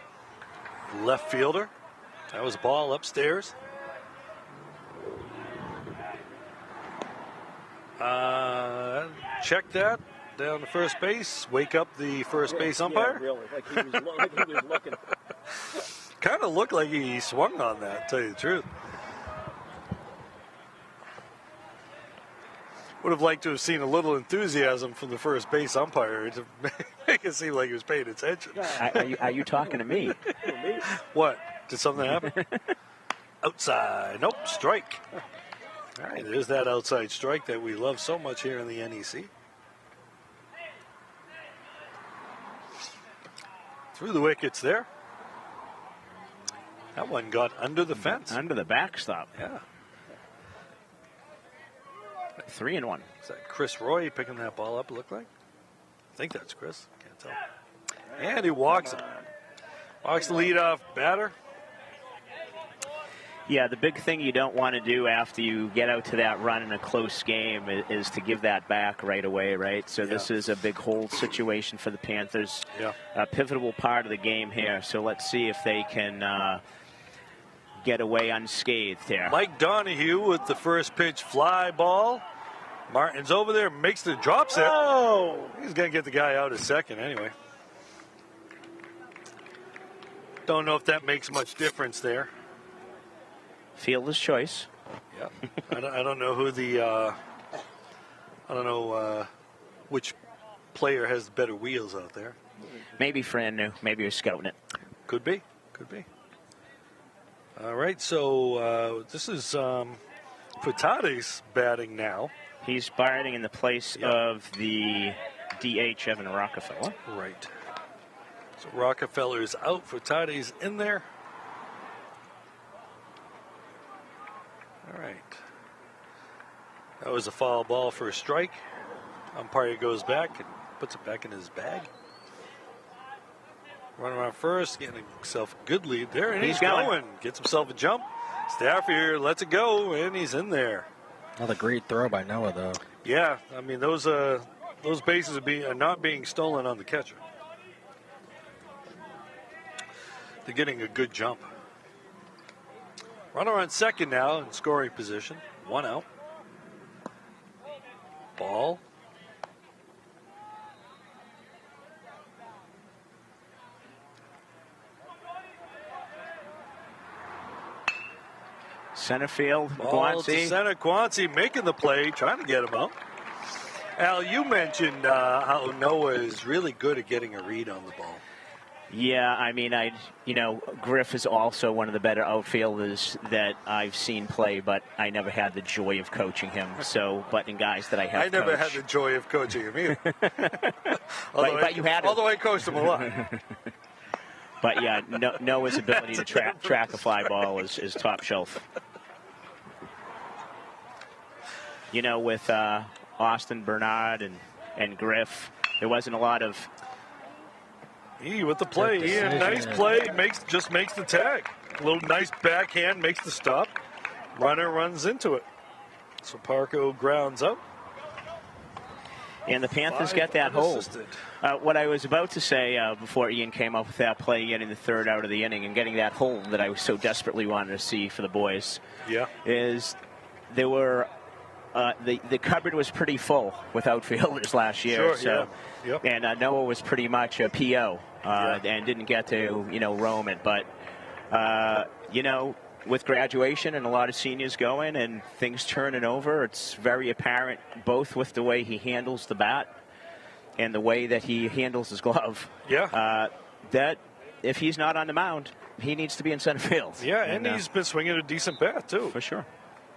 A: Left fielder. That was a ball upstairs. Check that down to first base. Wake up the first base umpire.
D: Yeah, really. Like he was looking.
A: Kind of looked like he swung on that, to tell you the truth. Would have liked to have seen a little enthusiasm from the first base umpire to make it seem like he was paying attention.
B: Are you talking to me?
A: What? Did something happen? Outside. Nope, strike. All right, there's that outside strike that we love so much here in the NEC. Through the wickets there. That one got under the fence.
B: Under the backstop.
A: Yeah.
B: 3-1.
A: Is that Chris Roy picking that ball up, it look like? I think that's Chris. Can't tell. And he walks him. Walks the leadoff batter.
B: Yeah, the big thing you don't want to do after you get out to that run in a close game is to give that back right away, right? So this is a big hold situation for the Panthers.
A: Yeah.
B: A pivotal part of the game here. So let's see if they can get away unscathed here.
A: Mike Donahue with the first pitch fly ball. Martin's over there, makes the drops it. Oh! He's going to get the guy out at second anyway. Don't know if that makes much difference there.
B: Fielder's choice.
A: Yeah. I don't know who the I don't know which player has the better wheels out there.
B: Maybe Fran knew. Maybe he was scouting it.
A: Could be. Could be. All right, so this is Furtade's batting now.
B: He's batting in the place of the DH, Evan Rockefeller.
A: Right. So Rockefeller's out. Furtade's in there. All right. That was a foul ball for a strike. Umpire goes back and puts it back in his bag. Run around first, getting himself a good lead there, and he's going. Gets himself a jump. Stafford lets it go, and he's in there.
C: Another great throw by Noah, though.
A: Yeah, I mean, those bases are not being stolen on the catcher. They're getting a good jump. Runner on second now in scoring position. 1 out. Ball.
B: Center field,
A: Guanci. Center, Guanci making the play, trying to get him out. Al, you mentioned how Noah is really good at getting a read on the ball.
B: Yeah, I mean, Griff is also one of the better outfielders that I've seen play, but I never had the joy of coaching him. So, but in guys that I have
A: I never had the joy of coaching him either.
B: but you had it.
A: Although I coached him a lot.
B: But yeah, Noah's ability to track a fly ball is top shelf. With Austin Bernard and Griff, there wasn't a lot of.
A: With the play, nice play, just makes the tag. A little nice backhand, makes the stop. Runner runs into it. So Parco grounds up.
B: And the Panthers get that hold. What I was about to say before Ian came up with that play, getting the third out of the inning and getting that hold that I so desperately wanted to see for the boys, is there were the cupboard was pretty full with outfielders last year. And Noah was pretty much a PO and didn't get to roam it. But with graduation and a lot of seniors going and things turning over, it's very apparent both with the way he handles the bat and the way that he handles his glove. That if he's not on the mound, he needs to be in center field.
A: And he's been swinging a decent bat too.
B: For sure.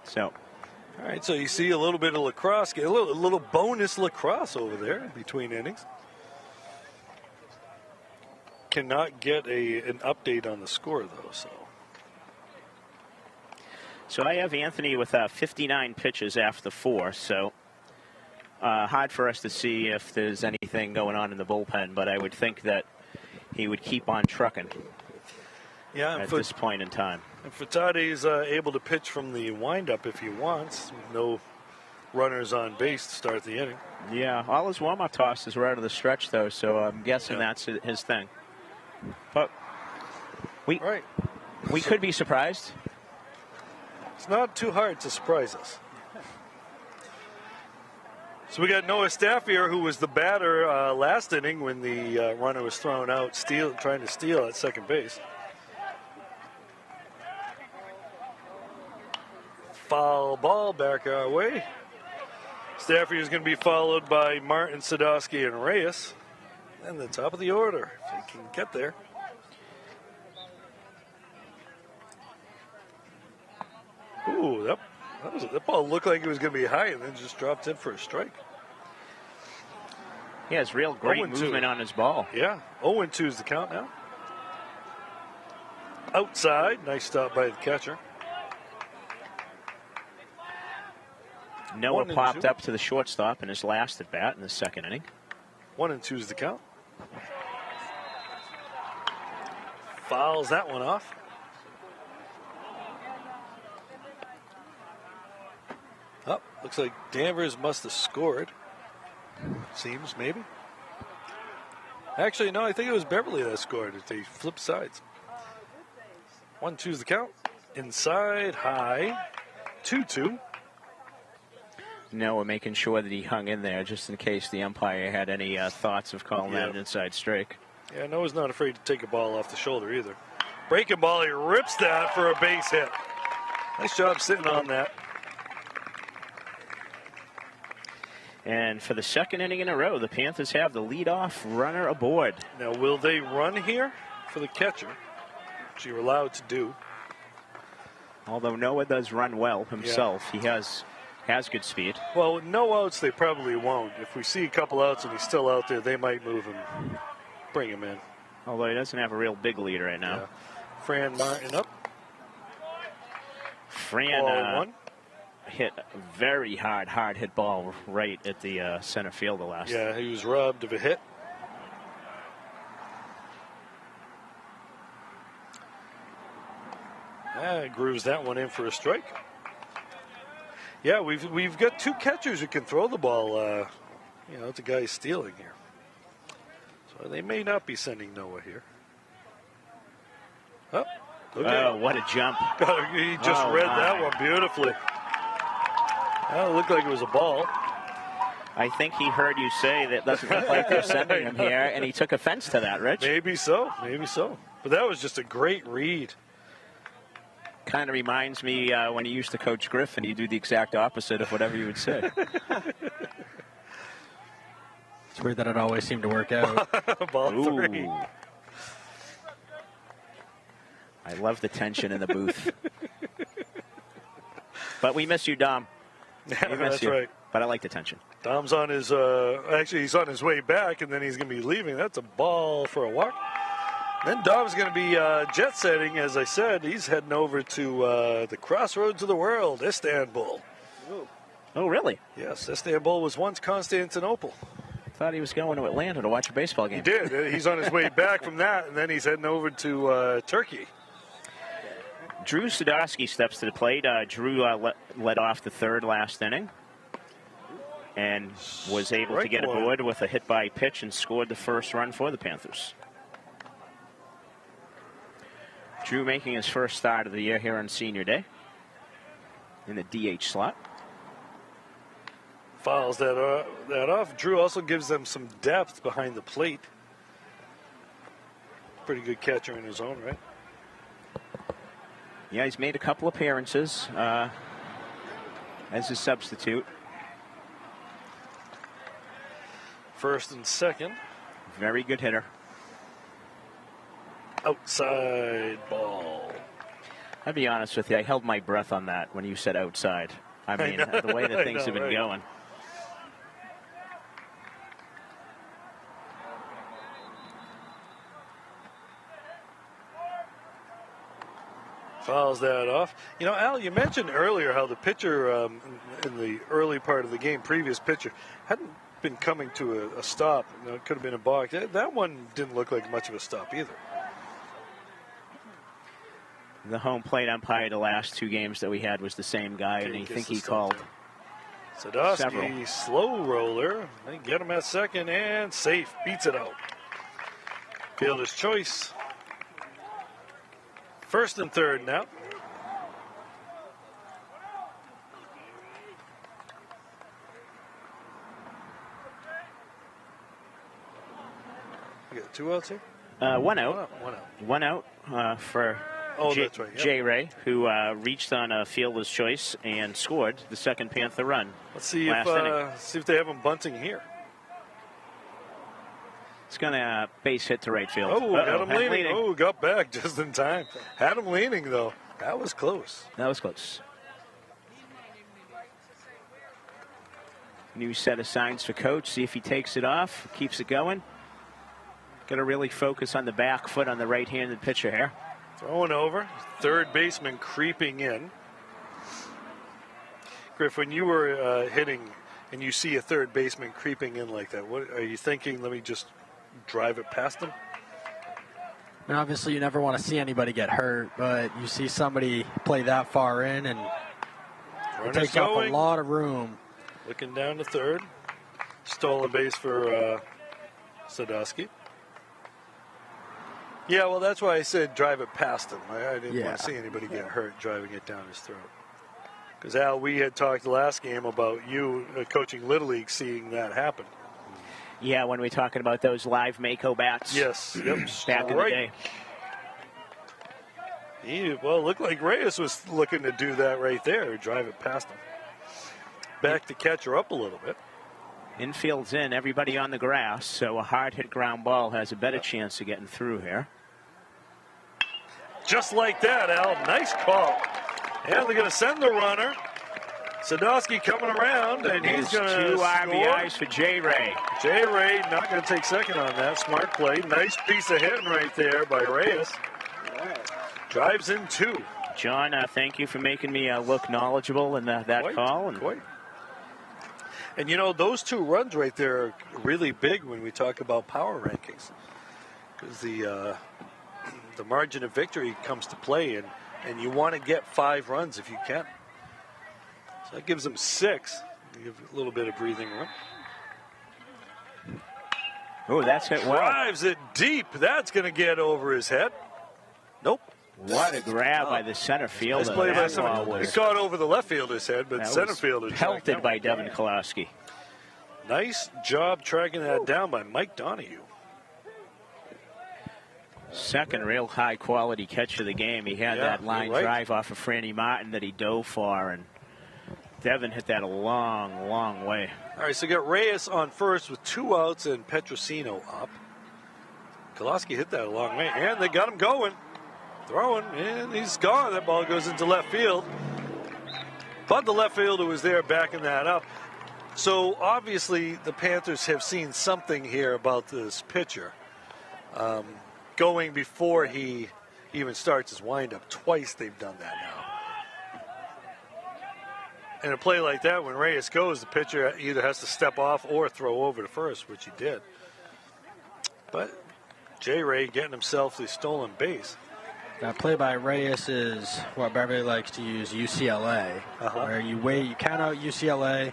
B: So.
A: All right, so you see a little bit of lacrosse, a little bonus lacrosse over there between innings. Cannot get an update on the score, though.
B: So I have Anthony with 59 pitches after 4, so hard for us to see if there's anything going on in the bullpen, but I would think that he would keep on trucking at this point in time.
A: And Furtade's able to pitch from the windup if he wants. No runners on base to start the inning.
B: Yeah, all his warm-up tosses were out of the stretch, though, so I'm guessing that's his thing. But we could be surprised.
A: It's not too hard to surprise us. So we got Noah Staffier, who was the batter last inning when the runner was thrown out, trying to steal at second base. Foul ball back our way. Stafford is going to be followed by Martin, Sadowski, and Reyes. And the top of the order, if he can get there. Ooh, that ball looked like it was going to be high and then just dropped in for a strike.
B: He has real great movement on his ball.
A: Yeah, 0-2 is the count now. Outside, nice stop by the catcher.
B: Noah popped up to the shortstop in his last at bat in the second inning.
A: 1-2 is the count. Fouls that one off. Oh, looks like Danvers must have scored. Seems, maybe. Actually, no, I think it was Beverly that scored. They flipped sides. 1-2 is the count. Inside, high. 2-2.
B: Noah making sure that he hung in there just in case the umpire had any thoughts of calling that an inside strike.
A: Yeah, Noah's not afraid to take a ball off the shoulder either. Breaking ball, he rips that for a base hit. Nice job sitting on that.
B: And for the second inning in a row, the Panthers have the leadoff runner aboard.
A: Now, will they run here for the catcher, which you're allowed to do?
B: Although Noah does run well himself, he has good speed.
A: Well, with no outs, they probably won't. If we see a couple outs and he's still out there, they might move him, bring him in.
B: Although he doesn't have a real big lead right now.
A: Yeah. Fran Martin up.
B: Fran hit a very hard hit ball right at the center field the last.
A: Yeah, he was robbed of a hit. Grooves that one in for a strike. Yeah, we've got 2 catchers who can throw the ball. You know, it's a guy stealing here. So they may not be sending Noah here. Oh, okay.
B: Oh, what a jump.
A: He just read that one beautifully. Well, it looked like it was a ball.
B: I think he heard you say that doesn't look like they're sending him here, and he took offense to that, Rich.
A: Maybe so. But that was just a great read.
B: Kind of reminds me when he used to coach Griffin, he'd do the exact opposite of whatever you would say.
C: It's weird that it always seemed to work out.
A: Ball 3.
B: I love the tension in the booth. But we miss you, Dom.
A: Yeah, that's right.
B: But I like the tension.
A: Dom's on his, actually he's on his way back, and then he's going to be leaving. That's a ball for a walk. Then Dom's going to be jet setting, as I said. He's heading over to the crossroads of the world, Istanbul.
B: Oh, really?
A: Yes, Istanbul was once Constantinople.
B: Thought he was going to Atlanta to watch a baseball game.
A: He did. He's on his way back from that, and then he's heading over to Turkey.
B: Drew Sadowski steps to the plate. Drew led off the 3rd last inning and was able to get aboard with a hit by pitch and scored the first run for the Panthers. Drew making his first start of the year here on Senior Day in the DH slot.
A: Fouls that off. Drew also gives them some depth behind the plate. Pretty good catcher in his own right.
B: Yeah, he's made a couple appearances as a substitute.
A: First and second.
B: Very good hitter.
A: Outside ball.
B: I'll be honest with you, I held my breath on that when you said outside. I mean, the way that things have been going.
A: Fouls that off. You know, Al, you mentioned earlier how the pitcher in the early part of the game, previous pitcher, hadn't been coming to a stop. You know, it could have been a balk. That one didn't look like much of a stop either.
B: The home plate umpire the last 2 games that we had was the same guy, and I think he called
A: Sadowski,
B: several.
A: Slow roller. They get him at second and safe. Beats it out. Fielder's choice. First and third now. We got 2 outs here?
B: One out. One out for
A: that's right. Yep.
B: Jay Ray, who reached on a fielder's choice and scored the second Panther run.
A: Let's see if they have him bunting here.
B: It's going to base hit to right field.
A: Oh, got him leaning. Oh, got back just in time. Had him leaning, though. That was close.
B: That was close. New set of signs for coach. See if he takes it off, keeps it going. Got to really focus on the back foot on the right-handed pitcher here.
A: Throwing over. Third baseman creeping in. Griff, when you were hitting and you see a third baseman creeping in like that, what are you thinking? Let me just drive it past him?
C: I mean, obviously, you never want to see anybody get hurt, but you see somebody play that far in, and it takes up a lot of room.
A: Looking down to third. Stolen base for Sadowski. Yeah, well, that's why I said drive it past him. I didn't want to see anybody get hurt driving it down his throat. Because, Al, we had talked the last game about you coaching Little League, seeing that happen.
B: Yeah, when we're talking about those live Mako bats.
A: Yes. Yep.
B: Back in the day.
A: It looked like Reyes was looking to do that right there, drive it past him. Back to catcher up a little bit.
B: Infield's in, everybody on the grass, so a hard hit ground ball has a better chance of getting through here.
A: Just like that, Al. Nice call. And they're going to send the runner. Sadowski coming around, and he's going to
B: 2 RBIs for Jay Ray.
A: Jay Ray not going to take second on that. Smart play. Nice piece of hitting right there by Reyes. Drives in 2.
B: John, thank you for making me look knowledgeable in that call.
A: Quite. And, you know, those 2 runs right there are really big when we talk about power rankings. Because the margin of victory comes to play, and you want to get 5 runs if you can. So that gives them 6. You give a little bit of breathing room.
B: Oh, that's hit well.
A: Drives it deep. That's going to get over his head. Nope.
B: What a grab by the center fielder.
A: Nice play by center. It got over the left fielder's head, but center fielder
B: pelted by Devin Kolowski.
A: Nice job tracking that down by Mike Donahue.
B: Second real high-quality catch of the game. He had that line drive off of Franny Martin that he dove for, and Devin hit that a long, long way.
A: All right, so we got Reyes on first with 2 outs and Petrosino up. Kolowski hit that a long way, and they got him going. Throwing, and he's gone. That ball goes into left field. But the left fielder was there backing that up. So obviously the Panthers have seen something here about this pitcher. Going before he even starts his windup. Twice they've done that now. In a play like that, when Reyes goes, the pitcher either has to step off or throw over to first, which he did. But J. Ray getting himself the stolen base.
C: That play by Reyes is what Beverly likes to use, UCLA, where you count out UCLA.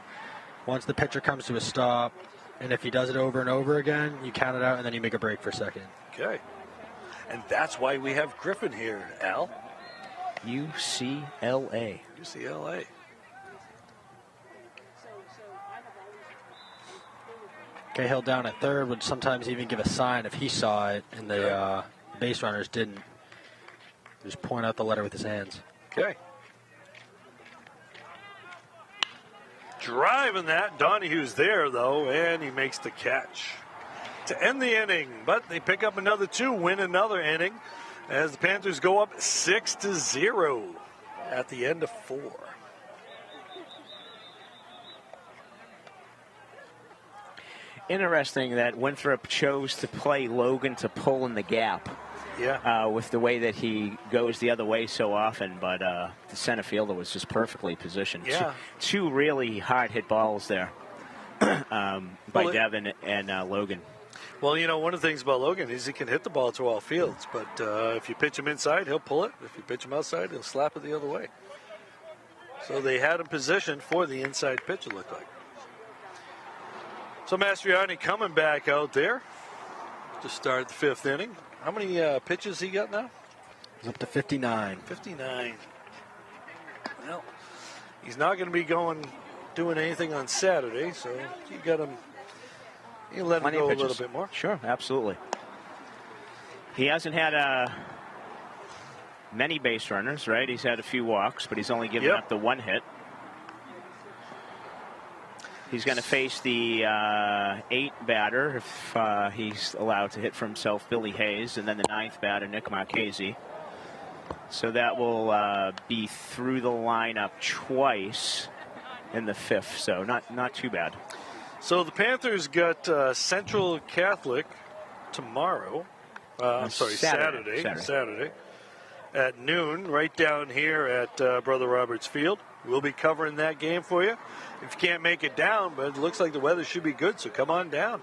C: Once the pitcher comes to a stop, and if he does it over and over again, you count it out, and then you make a break for second.
A: Okay. And that's why we have Griffin here, Al.
B: UCLA.
A: UCLA.
C: Cahill down at third would sometimes even give a sign if he saw it, and the base runners didn't. Just point out the letter with his hands.
A: Okay. Driving that. Donahue's there, though, and he makes the catch to end the inning. But they pick up another 2, win another inning, as the Panthers go up 6-0 at the end of 4.
B: Interesting that Winthrop chose to play Logan to pull in the gap.
A: Yeah.
B: With the way that he goes the other way so often, but the center fielder was just perfectly positioned.
A: Yeah.
B: Two really hard hit balls there by Devin and Logan.
A: Well, you know, one of the things about Logan is he can hit the ball to all fields, but if you pitch him inside, he'll pull it. If you pitch him outside, he'll slap it the other way. So they had him positioned for the inside pitch, it looked like. So Mastriani coming back out there to start the 5th inning. How many pitches he got now?
C: He's up to 59.
A: 59. Well, he's not going to be doing anything on Saturday, so you got him. You let him go a little bit more.
B: Sure, absolutely. He hasn't had many base runners, right? He's had a few walks, but he's only given up the 1 hit. He's going to face the 8th batter if he's allowed to hit for himself, Billy Hayes, and then the 9th batter, Nick Marchese. So that will be through the lineup twice in the 5th, so not too bad.
A: So the Panthers got Central Catholic tomorrow. Saturday at noon, right down here at Brother Roberts Field. We'll be covering that game for you. If you can't make it down, but it looks like the weather should be good, so come on down.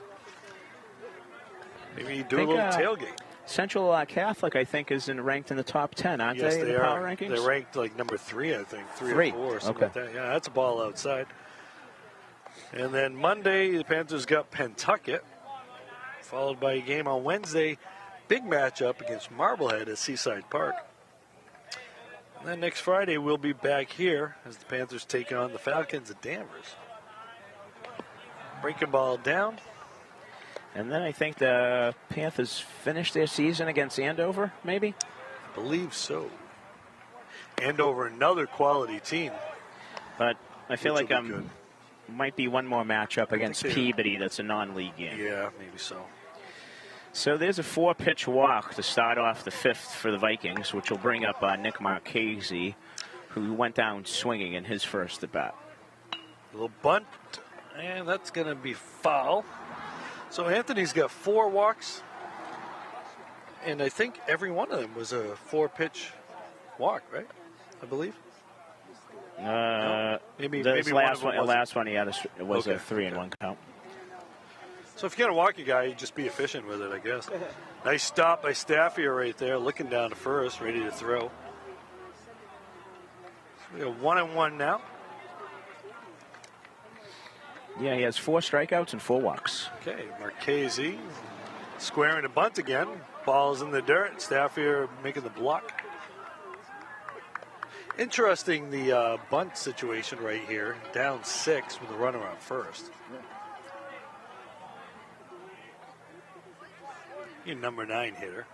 A: Maybe you do a little tailgate.
B: Central Catholic, I think, is ranked in the top 10, aren't they?
A: Yes, they are.
B: Power rankings?
A: They're ranked like number 3, I think. 3 or 4 or something like that. Yeah, that's a ball outside. And then Monday, the Panthers got Pentucket, followed by a game on Wednesday. Big matchup against Marblehead at Seaside Park. And then next Friday, we'll be back here as the Panthers take on the Falcons at Danvers. Breaking ball down.
B: And then I think the Panthers finished their season against Andover, maybe?
A: I believe so. Andover, another quality team.
B: But I feel like might be one more matchup against Peabody that's a non-league game.
A: Yeah, maybe so.
B: So there's a 4-pitch walk to start off the 5th for the Vikings, which will bring up Nick Marchese, who went down swinging in his first at-bat.
A: A little bunt, and that's going to be foul. So Anthony's got 4 walks, and I think every one of them was a 4-pitch walk, right? I believe.
B: No?
A: Maybe
B: the last one he had was
A: okay.
B: a 3-1 count.
A: So if you're going to walk a guy, you just be efficient with it, I guess. Nice stop by Staffier right there, looking down to first, ready to throw. So we got 1-1 now.
B: Yeah, he has 4 strikeouts and 4 walks.
A: Okay, Marchese squaring a bunt again. Ball's in the dirt. Staffier making the block. Interesting, the bunt situation right here. Down 6 with a runner on first. Your number 9 hitter.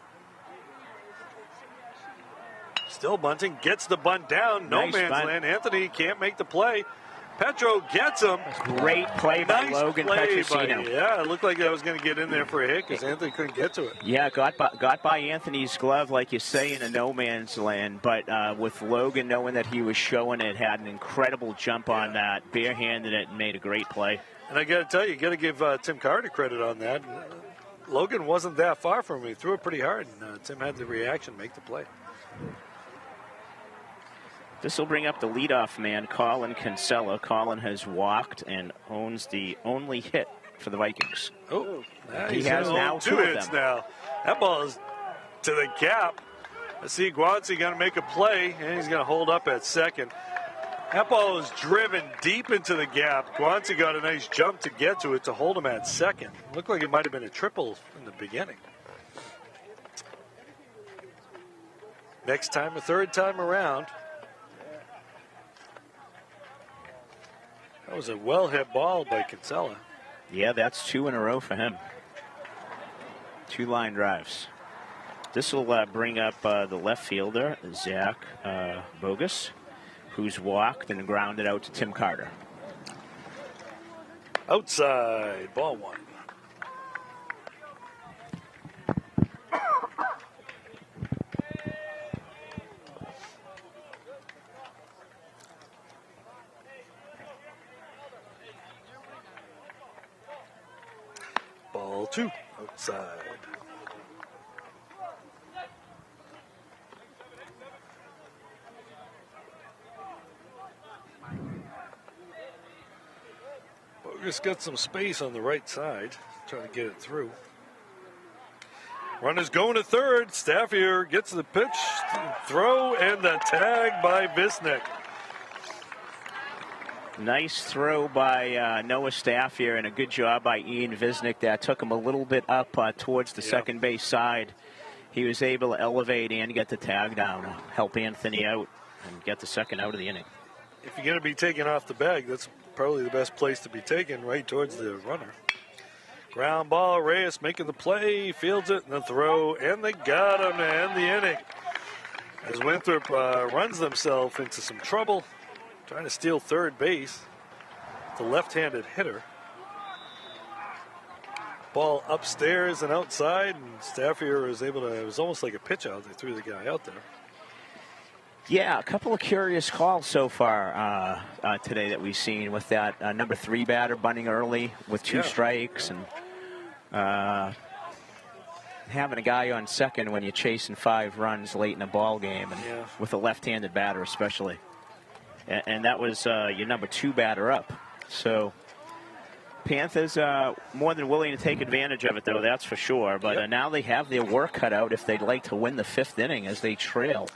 A: Still bunting. Gets the bunt down. No
B: Nice
A: man's
B: bunt.
A: land. Anthony can't make the play. Petro gets him.
B: Great play by
A: Nice
B: Logan
A: play
B: Petrosino.
A: yeah, it looked like that was going to get in there for a hit because Anthony couldn't get to it.
B: Yeah, got by Anthony's glove, like you say, in a no man's land. But with Logan knowing that he was showing it, had an incredible jump on that, barehanded it, and made a great play.
A: And I got to tell you, got to give Tim Carter credit on that. Logan wasn't that far from him. He threw it pretty hard, and Tim had the reaction, make the play.
B: This will bring up the leadoff man, Colin Kinsella. Colin has walked and owns the only hit for the Vikings.
A: Oh,
B: he has now 2
A: hits now. That ball is to the gap. I see Guanci going to make a play, and he's going to hold up at second. That ball was driven deep into the gap. Guanci got a nice jump to get to it to hold him at second. Looked like it might have been a triple in the beginning. Next time, a third time around. That was a well-hit ball by Kinsella.
B: Yeah, that's 2 in a row for him. 2 line drives. This will bring up the left fielder, Zach Bogus, who's walked and grounded out to Tim Carter.
A: Outside, ball 1. Ball 2, outside. Bogus got some space on the right side, trying to get it through. Runners going to third. Staffier gets the pitch, throw, and the tag by Visnick.
B: Nice throw by Noah Staffier and a good job by Ian Visnick. That took him a little bit up towards the second base side. He was able to elevate and get the tag down, help Anthony out, and get the second out of the inning.
A: If you're going to be taken off the bag, that's probably the best place to be taken, right towards the runner. Ground ball, Reyes making the play, fields it, and the throw, and they got him to end the inning. As Winthrop runs themselves into some trouble, trying to steal third base. The left-handed hitter. Ball upstairs and outside, and Staffier was able to, it was almost like a pitch out. They threw the guy out there.
B: Yeah, a couple of curious calls so far today that we've seen with that number 3 batter bunting early with 2 strikes, and having a guy on second when you're chasing 5 runs late in a ball game, and with a left-handed batter especially. And that was your number 2 batter up. So Panthers more than willing to take advantage of it, though, that's for sure. But now they have their work cut out if they'd like to win the 5th inning as they trail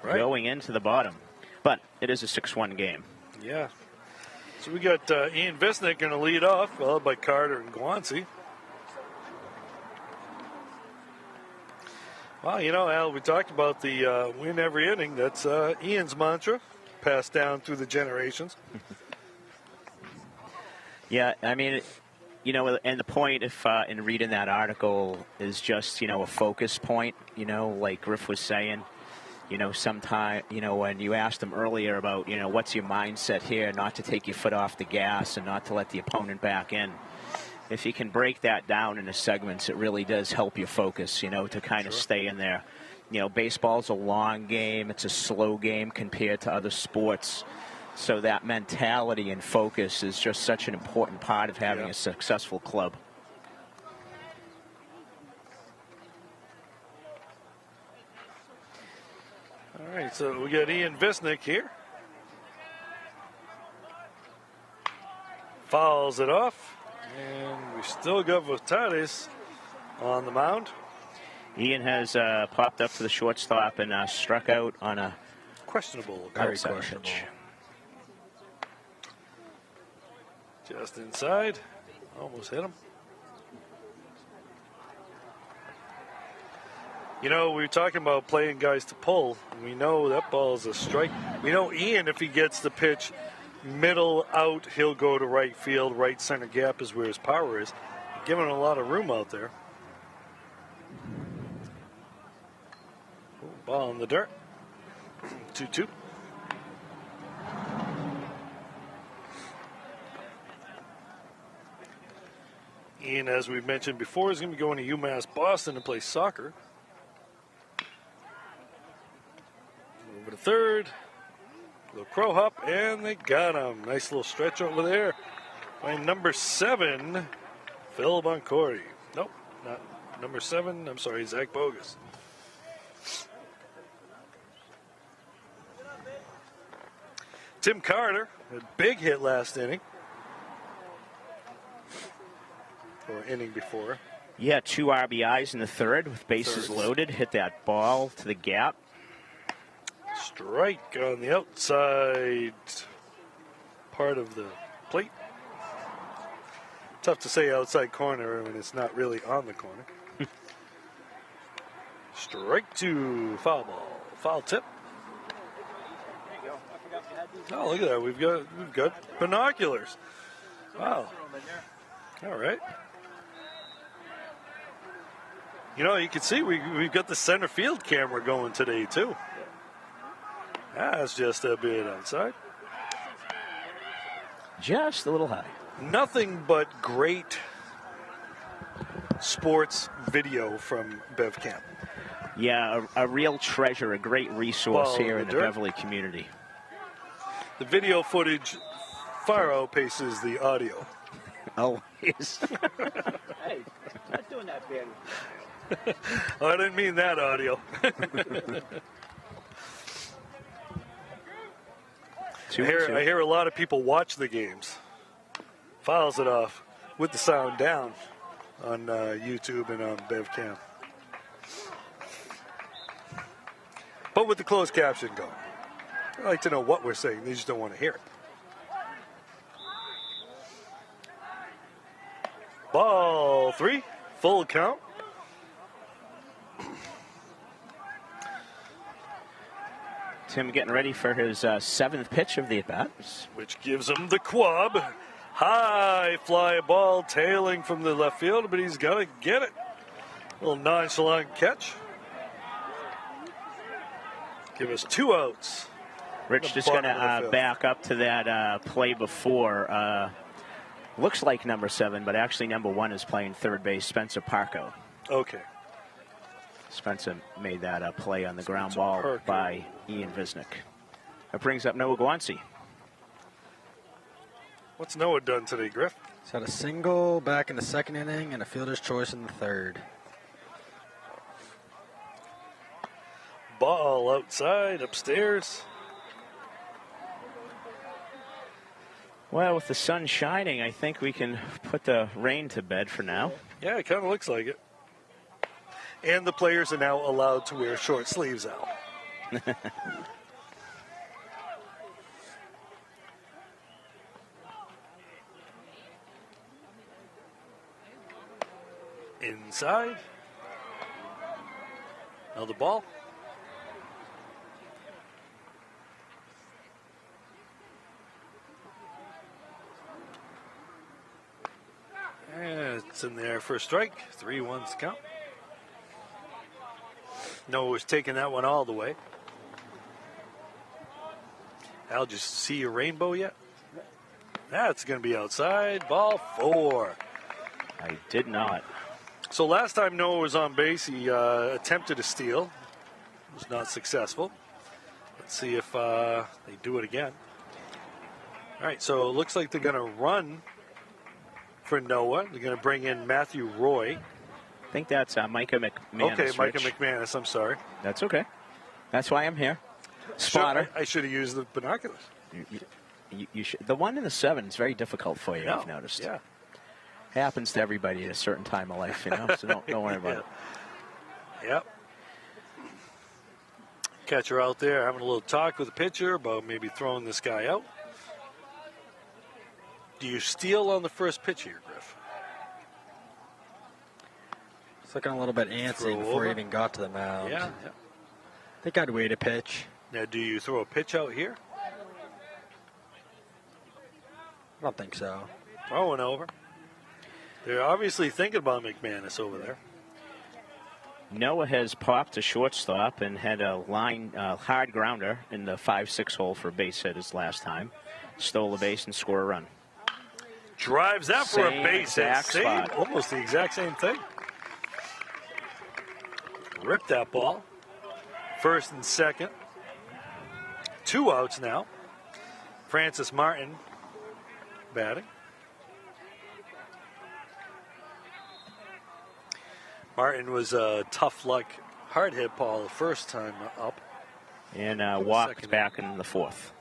B: going into the bottom. But it is a 6-1 game.
A: Yeah. So we got Ian Visnick going to lead off, followed by Carter and Guanci. Well, you know, Al, we talked about the win every inning. That's Ian's mantra, passed down through the generations.
B: Yeah, I mean, you know, and the point, if in reading that article, is just, you know, a focus point, you know, like Griff was saying. You know, sometime, you know, when you asked him earlier about, you know, what's your mindset here, not to take your foot off the gas and not to let the opponent back in. If you can break that down into segments, it really does help you focus, you know, to kind of stay in there. You know, baseball's a long game. It's a slow game compared to other sports. So that mentality and focus is just such an important part of having a successful club.
A: All right, so we got Ian Visnick here. Fouls it off. And we still got Votades on the mound.
B: Ian has popped up to the shortstop and struck out on a
A: questionable.
C: Very
B: outside
C: questionable.
B: pitch.
A: Just inside. Almost hit him. You know, we were talking about playing guys to pull. We know that ball is a strike. We know Ian, if he gets the pitch middle out, he'll go to right field. Right center gap is where his power is. Giving a lot of room out there. Ball in the dirt. 2-2. Ian, as we've mentioned before, is going to be going to UMass Boston to play soccer. Over to third. Little crow hop, and they got him. Nice little stretch over there by number 7, Phil Boncory. Nope, not number 7. I'm sorry, Zach Bogus. Tim Carter, a big hit last inning. Or inning before.
B: Yeah, 2 RBIs in the third with bases loaded. Hit that ball to the gap.
A: Strike on the outside part of the plate. Tough to say outside corner when it's not really on the corner. Strike 2, foul ball, foul tip. Oh, look at that! We've got binoculars. Wow. All right. You know, you can see we've got the center field camera going today too. That's just a bit outside.
B: Just a little high.
A: Nothing but great sports video from BevCam.
B: Yeah, a real treasure, a great resource
A: Ball
B: here
A: in
B: in
A: the
B: the
A: dirt.
B: Beverly community.
A: The video footage far outpaces the audio.
B: Oh, yes.
D: Hey, not doing that bad.
A: Oh, I didn't mean that audio. I hear a lot of people watch the games. Files it off with the sound down on YouTube and on BevCam. But with the closed caption going. I like to know what we're saying. They just don't want to hear it. Ball 3, full count.
B: Tim getting ready for his 7th pitch of the at-bat.
A: Which gives him the quab. High fly ball tailing from the left field, but he's got to get it. A little nonchalant catch. Give us 2 outs.
B: Rich just going to back up to that play before. Looks like number 7, but actually number 1 is playing third base, Spencer Parko.
A: Okay.
B: Spencer made that play on the ground ball by Ian Visnick. That brings up Noah Guanci.
A: What's Noah done today, Griff?
C: He's had a single back in the 2nd inning and a fielder's choice in the 3rd.
A: Ball outside, upstairs.
B: Well, with the sun shining, I think we can put the rain to bed for now.
A: Yeah, it kind of looks like it. And the players are now allowed to wear short sleeves, Al. Inside. Now the ball. And it's in there for a strike. 3-1's count. Noah's taking that one all the way. Al, did you see a rainbow yet? That's going to be outside. Ball 4.
B: I did not.
A: So last time Noah was on base, he attempted a steal. Was not successful. Let's see if they do it again. All right, so it looks like they're going to run for Noah. They're going to bring in Matthew Roy.
B: I think that's Micah McManus.
A: Okay, Micah
B: Rich.
A: McManus, I'm sorry.
B: That's okay. That's why I'm here. spotter.
A: I should have used the binoculars.
B: You should. The 1 and the 7 is very difficult for you, I've noticed.
A: Yeah.
B: Happens to everybody at a certain time of life, you know, so don't worry about it.
A: Yep. Catcher out there having a little talk with the pitcher about maybe throwing this guy out. Do you steal on the first pitch here, Griff?
C: It's looking a little bit antsy before he even got to the mound.
A: Yeah.
C: I think I'd wait a pitch.
A: Now, do you throw a pitch out here?
C: I don't think so.
A: Throwing over. They're obviously thinking about McManus over there.
B: Noah has popped to shortstop and had a hard grounder in the 5-6 hole for a base hit his last time. Stole a base and scored a run.
A: Drives that for a base hit. Almost the exact same thing. Ripped that ball. First and second. 2 outs now. Francis Martin batting. Martin was a tough luck hard hit ball the first time up.
B: And walked back in the 4th.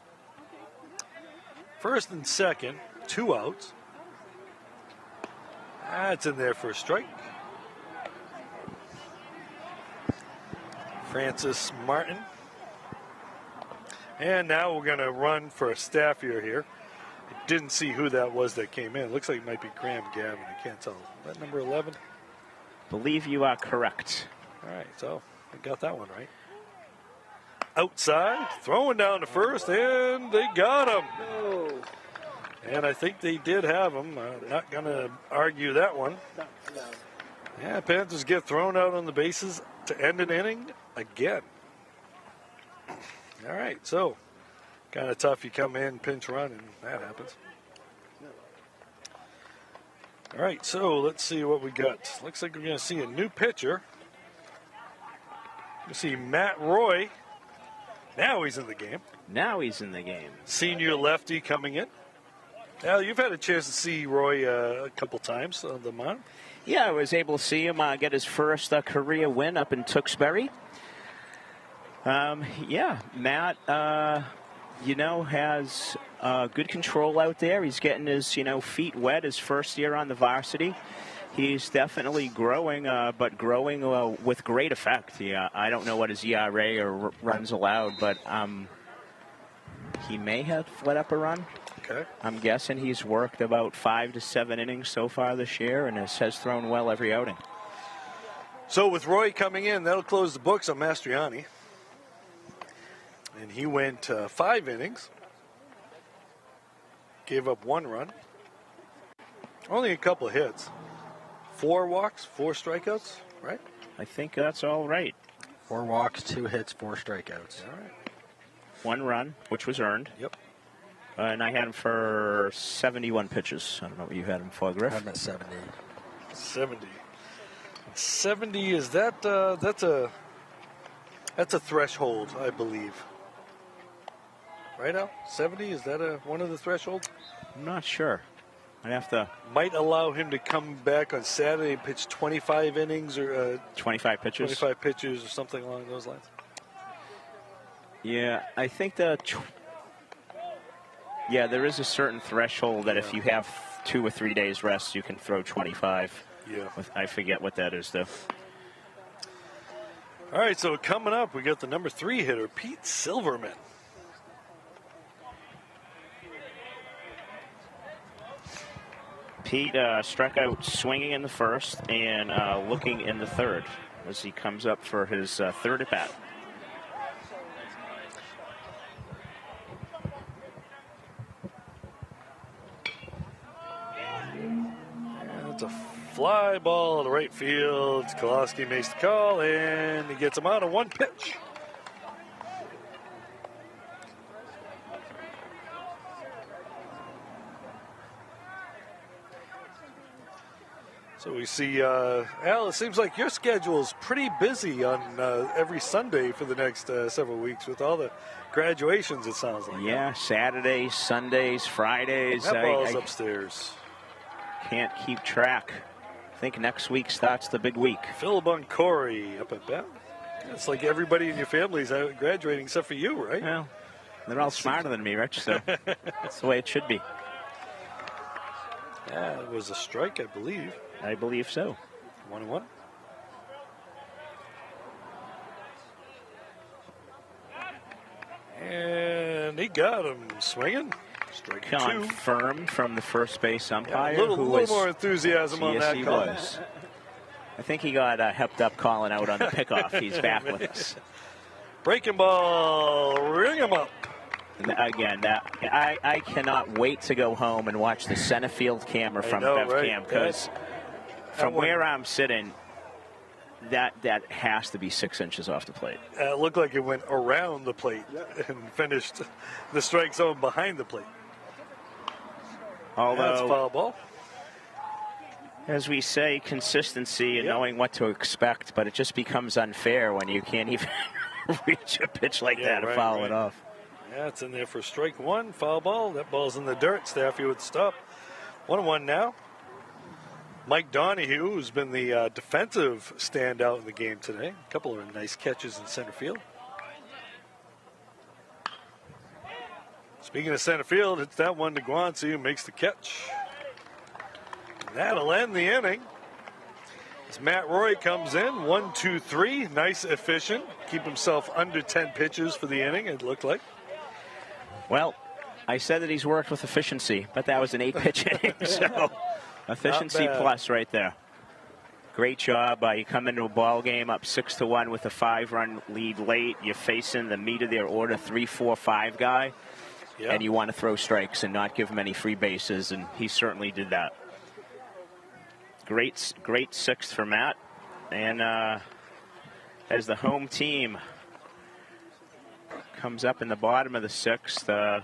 A: First and second, 2 outs. That's in there for a strike. Francis Martin. And now we're going to run for a staff here. I didn't see who that was that came in. It looks like it might be Graham Gavin. I can't tell. Is that number 11?
B: Believe you are correct.
A: All right, so I got that one right. Outside, throwing down to first, and they got him.
D: No.
A: And I think they did have him. Not going to argue that one.
D: No.
A: Yeah, Panthers get thrown out on the bases to end an inning again. All right, so kind of tough. You come in, pinch run, and that happens. All right, so let's see what we got. Looks like we're going to see a new pitcher. You see Matt Roy. Now he's in the game. Senior lefty coming in. Al, you've had a chance to see Roy a couple times on the mound.
B: Yeah, I was able to see him get his first career win up in Tewksbury. Matt, has good control out there. He's getting his, feet wet his first year on the varsity. He's definitely growing, but growing with great effect. I don't know what his ERA or runs allowed, but he may have let up a run.
A: Okay.
B: I'm guessing he's worked about 5 to 7 innings so far this year and has thrown well every outing.
A: So with Roy coming in, that'll close the books on Mastriani. And he went 5 innings. Gave up 1 run. Only a couple of hits. 4 walks, 4 strikeouts, right?
B: I think that's all right.
C: 4 walks, 2 hits, 4 strikeouts.
A: All right.
B: 1 run, which was earned.
A: Yep.
B: And I had him for 71 pitches. I don't know what you had him for, Griff.
C: I had him at 70.
A: 70. 70, is that, that's a threshold, I believe. Right, Al? 70, is that one of the thresholds?
B: I'm not sure. I'd have to...
A: Might allow him to come back on Saturday and pitch 25 innings or...
B: 25 pitches?
A: 25 pitches or something along those lines.
B: Yeah, I think there is a certain threshold that if you have 2 or 3 days rest, you can throw 25.
A: Yeah.
B: I forget what that is, though.
A: All right, so coming up, we got the number 3 hitter, Pete Silverman.
B: Pete struck out swinging in the first and looking in the third as he comes up for his third at bat.
A: That's a fly ball to right field. Kolosky makes the call, and he gets him out of 1 pitch. So we see, Al, it seems like your schedule is pretty busy on every Sunday for the next several weeks with all the graduations, it sounds like.
B: Yeah, Saturdays, Sundays, Fridays.
A: That ball's upstairs.
B: Can't keep track. I think next week starts the big week.
A: Phil Buncori up at bat. It's like everybody in your family's graduating except for you, right?
B: Well, they're all smarter than me, Rich, so that's the way it should be.
A: Yeah, it was a strike, I believe.
B: I believe so.
A: 1-1. And he got him swinging. Strike 2.
B: Confirmed from the first base umpire.
A: Yeah, a little more enthusiasm on that call.
B: Was. I think he got hepped up calling out on the pickoff. He's back with us.
A: Breaking ball, ring him up.
B: Again, I cannot wait to go home and watch the center field camera from BevCam, because from where I'm sitting, that has to be 6 inches off the plate.
A: It looked like it went around the plate and finished the strike zone behind the plate.
B: Although,
A: that's foul ball.
B: As we say, consistency and knowing what to expect, but it just becomes unfair when you can't even reach a pitch like that and foul it off.
A: Yeah, it's in there for strike 1, foul ball. That ball's in the dirt. Staffy with the stop. 1-1 now. Mike Donahue, who's been the defensive standout in the game today. A couple of nice catches in center field. Speaking of center field, it's that one to Guanci who makes the catch. And that'll end the inning. As Matt Roy comes in, 1-2-3, nice efficient. Keep himself under 10 pitches for the inning, it looked like.
B: Well, I said that he's worked with efficiency, but that was an 8-pitch inning, so efficiency plus right there. Great job. You come into a ball game up 6-1 with a 5-run lead late. You're facing the meat of their order 3-4-5 guy, and you want to throw strikes and not give him any free bases, and he certainly did that. Great 6th for Matt, and as the home team comes up in the bottom of the 6th,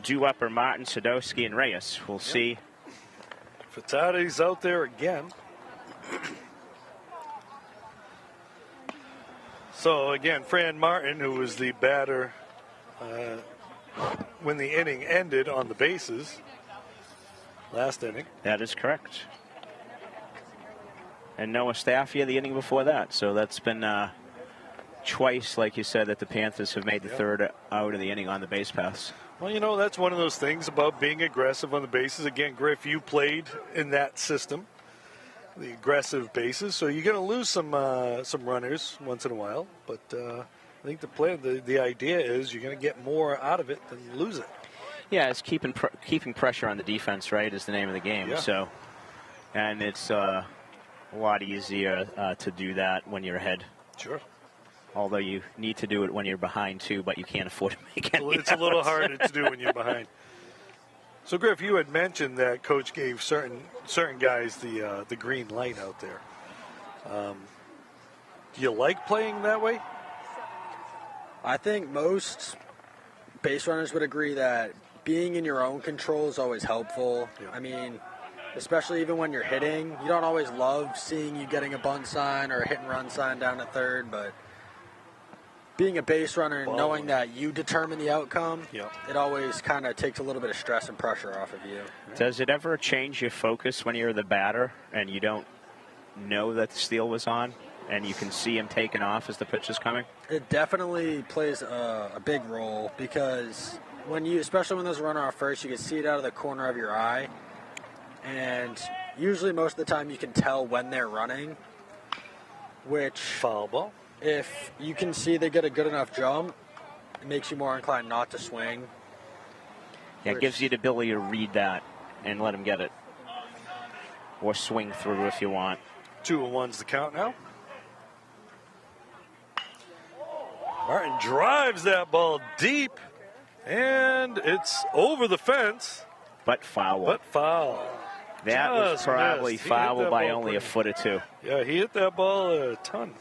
B: due up are Martin, Sadowski, and Reyes. We'll see.
A: Furtade's out there again. So again, Fran Martin, who was the batter when the inning ended on the bases last inning.
B: That is correct. And Noah Staffia the inning before that. So that's been twice, like you said, that the Panthers have made the third out of the inning on the base paths.
A: Well, you know, that's one of those things about being aggressive on the bases. Again, Griff, you played in that system, the aggressive bases, so you're going to lose some runners once in a while. But I think the idea is you're going to get more out of it than lose it.
B: Yeah, it's keeping pressure on the defense, right, is the name of the game.
A: Yeah.
B: So, and it's a lot easier to do that when you're ahead.
A: Sure.
B: Although you need to do it when you're behind, too, but you can't afford to make any
A: It's a little harder to do when you're behind. So, Griff, you had mentioned that Coach gave certain guys the green light out there. Do you like playing that way?
C: I think most base runners would agree that being in your own control is always helpful. Yeah. I mean, especially even when you're hitting, you don't always love seeing you getting a bunt sign or a hit and run sign down at third, but being a base runner and knowing that you determine the outcome, it always kind of takes a little bit of stress and pressure off of you.
B: Does it ever change your focus when you're the batter and you don't know that the steal was on and you can see him taking off as the pitch is coming?
C: It definitely plays a big role because especially when there's a runner off first, you can see it out of the corner of your eye. And usually most of the time you can tell when they're running, which
A: foul ball.
C: If you can see they get a good enough jump, it makes you more inclined not to swing.
B: Yeah, it gives you the ability to read that and let him get it. Or swing through if you want.
A: 2-1's the count now. Martin drives that ball deep, and it's over the fence.
B: But foul. That was probably foul by only a foot or two.
A: Yeah, he hit that ball a ton.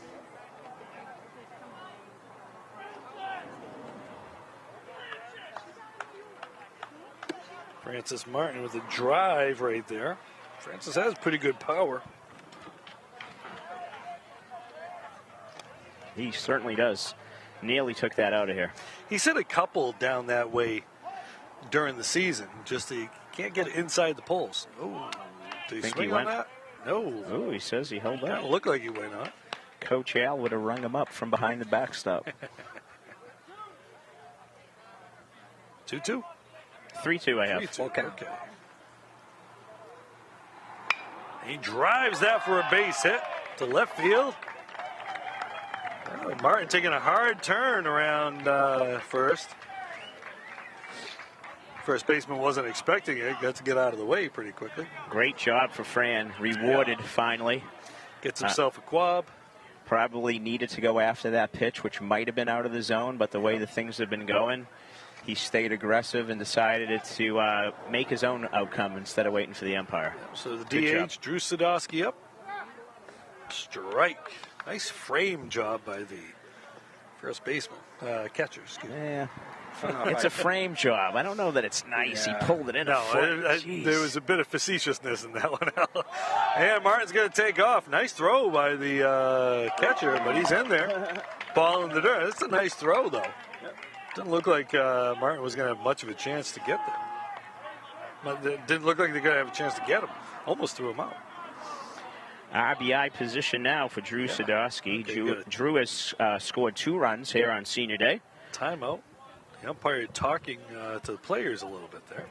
A: Francis Martin with a drive right there. Francis has pretty good power.
B: He certainly does. Nearly took that out of here.
A: He's hit a couple down that way during the season. Just he can't get it inside the poles. Oh, did he swing on that? No.
B: Oh, he says he held that.
A: Kind of looked like he went on.
B: Coach Al would have rung him up from behind the backstop.
A: 2-2?
B: 3-2 I have.
A: 3-2. Okay. He drives that for a base hit to left field. Martin taking a hard turn around first. First baseman wasn't expecting it. Got to get out of the way pretty quickly.
B: Great job for Fran. Rewarded finally.
A: Gets himself a quab.
B: Probably needed to go after that pitch, which might have been out of the zone, but the way the things have been going, he stayed aggressive and decided to make his own outcome instead of waiting for the umpire.
A: So the DH, Drew Sadowski up. Strike. Nice frame job by the first baseman. Catcher, excuse me.
B: Yeah. It's a frame job. I don't know that it's nice. Yeah. He pulled it in.
A: There was a bit of facetiousness in that one. And Martin's going to take off. Nice throw by the catcher, but he's in there. Ball in the dirt. It's a nice throw, though. Didn't look like Martin was going to have much of a chance to get there. But it didn't look like they're going to have a chance to get him. Almost threw him out.
B: RBI position now for Drew Sadowski. Drew has scored 2 runs here on Senior Day.
A: Timeout. The umpire talking to the players a little bit there.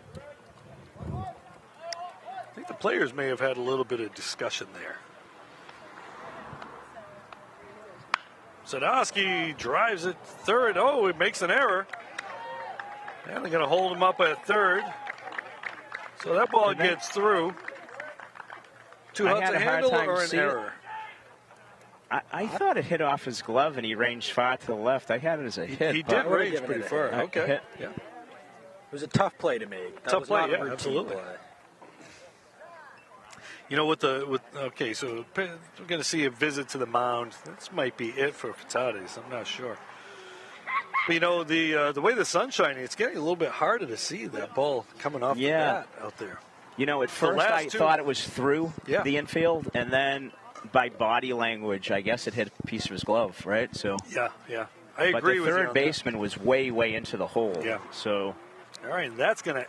A: I think the players may have had a little bit of discussion there. Sadowski drives it third. Oh, he makes an error. And they're going to hold him up at third. So that ball gets through. 2 outs a handle or an error?
B: I thought it hit off his glove and he ranged far to the left. I had it as a hit.
A: He did range pretty far. Okay. Yeah.
C: It was a tough play to make.
A: Tough play, yeah, absolutely. Play. You know, okay, so we're going to see a visit to the mound. This might be it for Furtades. I'm not sure. But, you know, the way the sun's shining, it's getting a little bit harder to see that ball coming off the bat out there.
B: You know, at first I thought it was through the infield, and then by body language, I guess it hit a piece of his glove, right? So
A: yeah, I agree with you.
B: But the third baseman was way into the hole.
A: Yeah.
B: So
A: all right, and that's gonna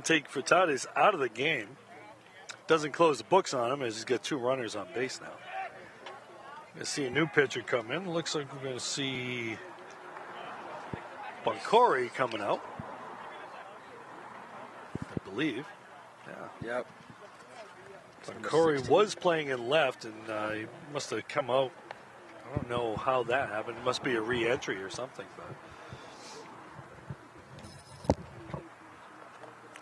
A: take Furtades out of the game. Doesn't close the books on him as he's got 2 runners on base now. Gonna see a new pitcher come in. Looks like we're gonna see Bunkori coming out, I believe. Yeah.
C: Yep.
A: Corey was playing in left, and he must have come out. I don't know how that happened. It must be a re-entry or something.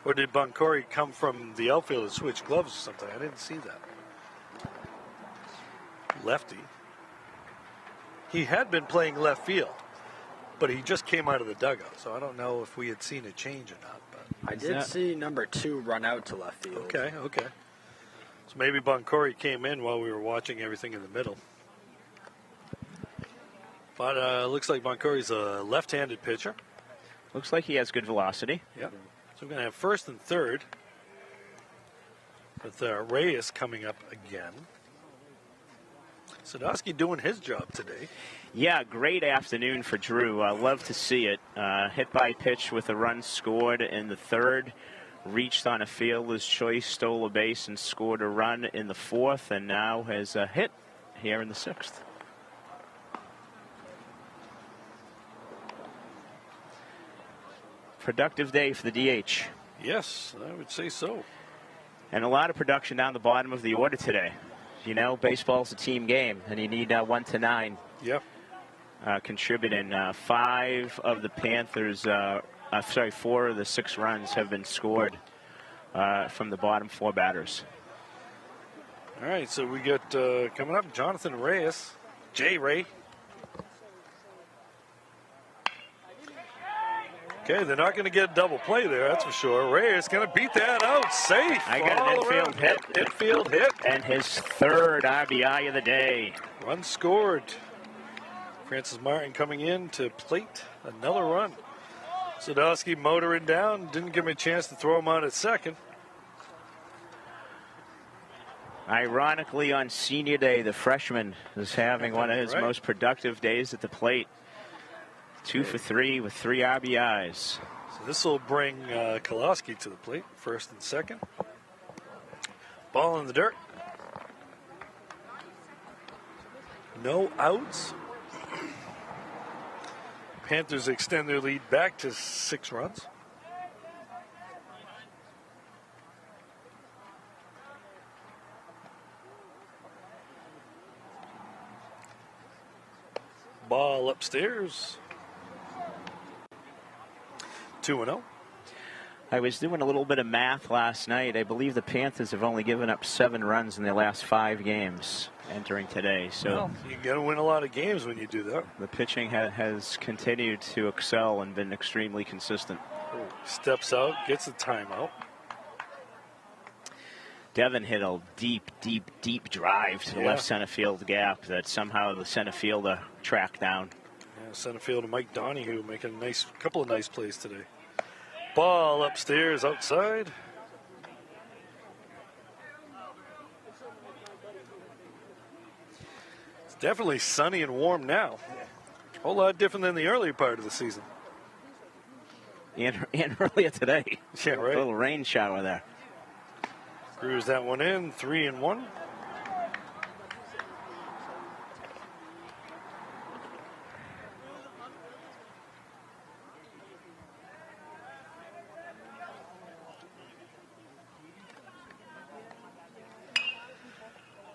A: Or did Bunkori come from the outfield and switch gloves or something? I didn't see that. Lefty. He had been playing left field, but he just came out of the dugout, so I don't know if we had seen a change or not. But
C: I did see number 2 run out to left field.
A: Okay. So maybe Bunkori came in while we were watching everything in the middle. But looks like Bunkori's a left-handed pitcher.
B: Looks like he has good velocity.
A: Yeah. So we're going to have first and third with Reyes coming up again. Sadowski doing his job today.
B: Yeah, great afternoon for Drew. Love to see it. Hit by pitch with a run scored in the third. Reached on a fielder's choice, stole a base, and scored a run in the fourth, and now has a hit here in the sixth. Productive day for the DH.
A: Yes, I would say so.
B: And a lot of production down the bottom of the order today. You know, baseball's a team game, and you need 1 to 9.
A: Yep.
B: Contributing 5 of the Panthers. 4 of the 6 runs have been scored from the bottom 4 batters.
A: All right, so we got coming up Jonathan Reyes, J-Ray. Okay, they're not going to get a double play there, that's for sure. Reyes going to beat that out, safe.
B: I got an infield hit.
A: Infield hit.
B: And his 3rd RBI of the day.
A: Run scored. Francis Martin coming in to plate another run. Sadowski motoring down, didn't give him a chance to throw him out at second.
B: Ironically, on Senior Day, the freshman is having one of his most productive days at the plate. 2 for 3 with 3 RBIs.
A: So this will bring Kolowski to the plate, first and second. Ball in the dirt. No outs. Panthers extend their lead back to 6 runs. Ball upstairs. 2-0.
B: I was doing a little bit of math last night. I believe the Panthers have only given up 7 runs in their last 5 games entering today. So
A: well, you got to win a lot of games when you do that.
B: The pitching has continued to excel and been extremely consistent.
A: Steps out, gets the timeout.
B: Devin hit a deep drive to the left center field gap that somehow the center fielder tracked down.
A: Yeah, center fielder Mike Donahue making a couple of nice plays today. Ball upstairs, outside. It's definitely sunny and warm now. A whole lot different than the earlier part of the season.
B: And earlier today.
A: Yeah, right.
B: A little rain shower there.
A: Screws that one in, 3-1.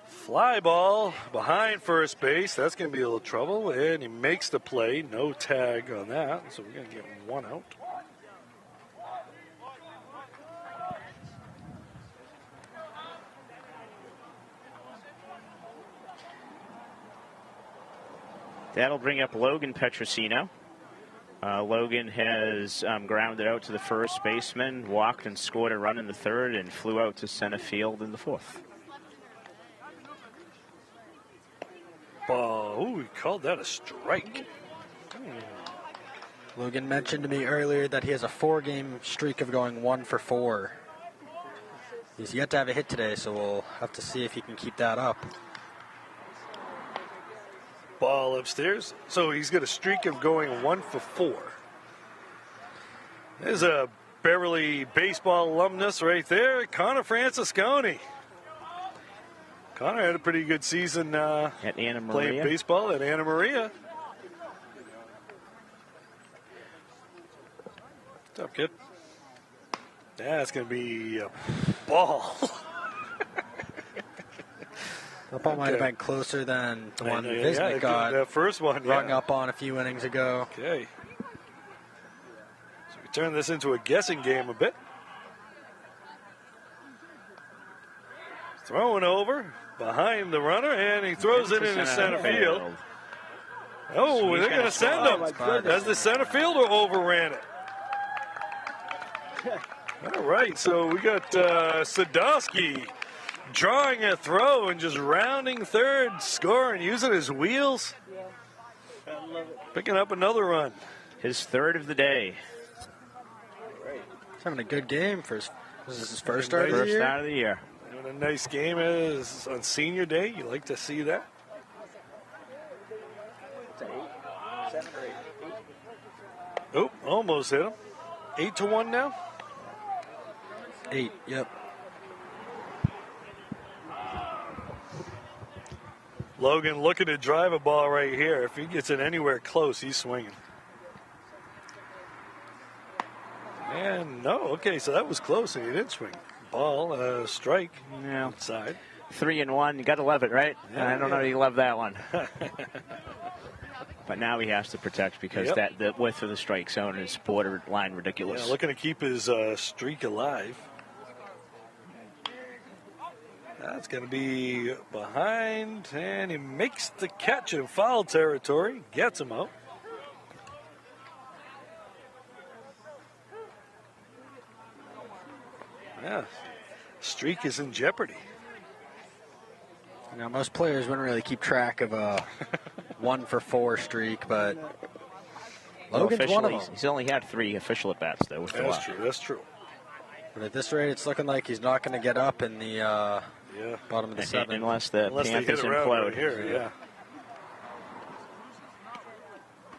A: Fly ball behind first base. That's going to be a little trouble. And he makes the play. No tag on that. So we're going to get 1 out.
B: That'll bring up Logan Petrosino. Logan has grounded out to the first baseman, walked and scored a run in the third, and flew out to center field in the fourth.
A: Ball. Ooh, he called that a strike.
C: Logan mentioned to me earlier that he has a 4-game streak of going 1 for 4. He's yet to have a hit today, so we'll have to see if he can keep that up.
A: Ball upstairs. So he's got a streak of going 1 for 4. There's a Beverly baseball alumnus right there, Connor Francisconi. Connor had a pretty good season
B: at Anna Maria.
A: Playing baseball at Anna Maria. What's up, kid? Yeah, it's going to be a ball.
C: That ball might have been closer than the one Visnick got.
A: That first one,
C: rung up on a few innings ago.
A: Okay. So we turn this into a guessing game a bit. Throwing over behind the runner, and he throws it into center field. Oh, they're going to send him as the center fielder overran it. All right, so we got Sadowski drawing a throw and just rounding third, scoring, using his wheels. Picking up another run.
B: His third of the day.
C: He's having a good game for his first start of the year.
B: First start of the year.
A: What a nice game is on senior day. You like to see that. Oh, almost hit him. 8-1 now.
C: 8, yep.
A: Logan looking to drive a ball right here. If he gets it anywhere close, he's swinging. And no, okay, so that was close, and he did swing. Ball, strike, outside.
B: 3-1. You got to love it, right?
A: Yeah,
B: I don't know if you love that one. But now he has to protect because the width of the strike zone is borderline ridiculous.
A: Yeah, looking to keep his streak alive. That's going to be behind, and he makes the catch in foul territory, gets him out. Yeah, streak is in jeopardy.
C: Now, most players wouldn't really keep track of a 1 for 4 streak, but Logan's one of them.
B: He's only had 3 official at-bats, though.
A: That's true, that's true.
C: But at this rate, it's looking like he's not going to get up in the bottom of the 7th.
B: Unless the Panthers implode.
A: Right here,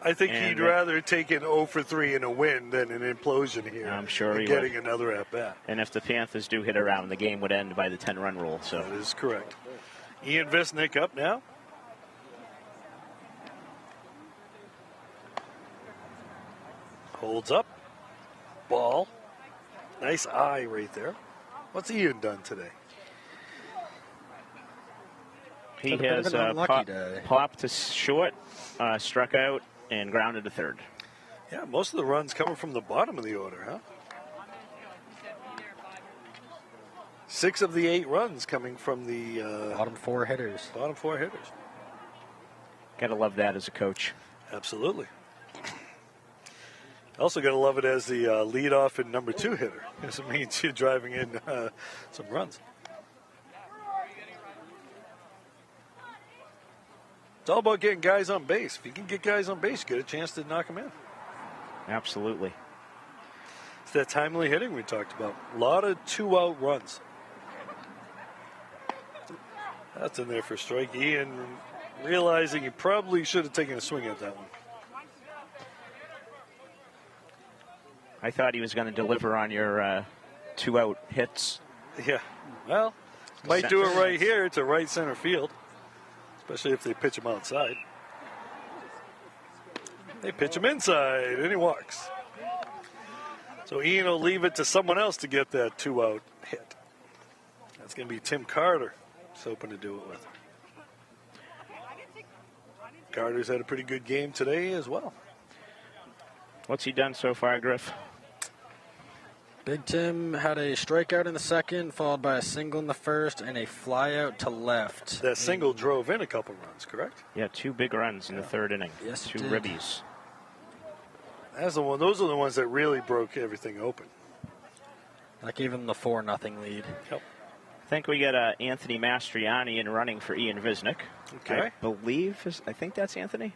A: I think he'd rather take an 0 for 3 in a win than an implosion here.
B: I'm sure he
A: getting
B: would.
A: Another at-bat.
B: And if the Panthers do hit around, the game would end by the 10-run rule. So
A: that is correct. Ian Visnick up now. Holds up. Ball. Nice eye right there. What's Ian done today?
B: He has popped to short, struck out, and grounded to third.
A: Yeah, most of the runs coming from the bottom of the order, huh? 6 of the 8 runs coming from the
C: bottom 4 hitters.
A: Bottom 4 hitters.
B: Gotta love that as a coach.
A: Absolutely. Also gotta love it as the leadoff and number 2 hitter, because it means you're driving in some runs. It's all about getting guys on base. If you can get guys on base, you get a chance to knock them in.
B: Absolutely.
A: It's that timely hitting we talked about. A lot of 2-out runs. That's in there for a strike. Ian realizing he probably should have taken a swing at that one.
B: I thought he was going to deliver on your 2-out hits.
A: Yeah. Well, might do it right here to right center field. Especially if they pitch him outside. They pitch him inside, and he walks. So Ian will leave it to someone else to get that 2-out hit. That's going to be Tim Carter. He's hoping to do it with. Carter's had a pretty good game today as well.
B: What's he done so far, Griff?
C: Big Tim had a strikeout in the second, followed by a single in the first, and a fly out to left.
A: That single drove in a couple runs, correct?
B: Yeah, 2 big runs in the third inning.
C: Yes,
B: 2 ribbies.
A: That's the one. Those are the ones that really broke everything open.
C: That gave him the 4-0 lead.
A: Yep.
B: I think we got Anthony Mastriani in running for Ian Visnick.
A: Okay.
B: I think that's Anthony.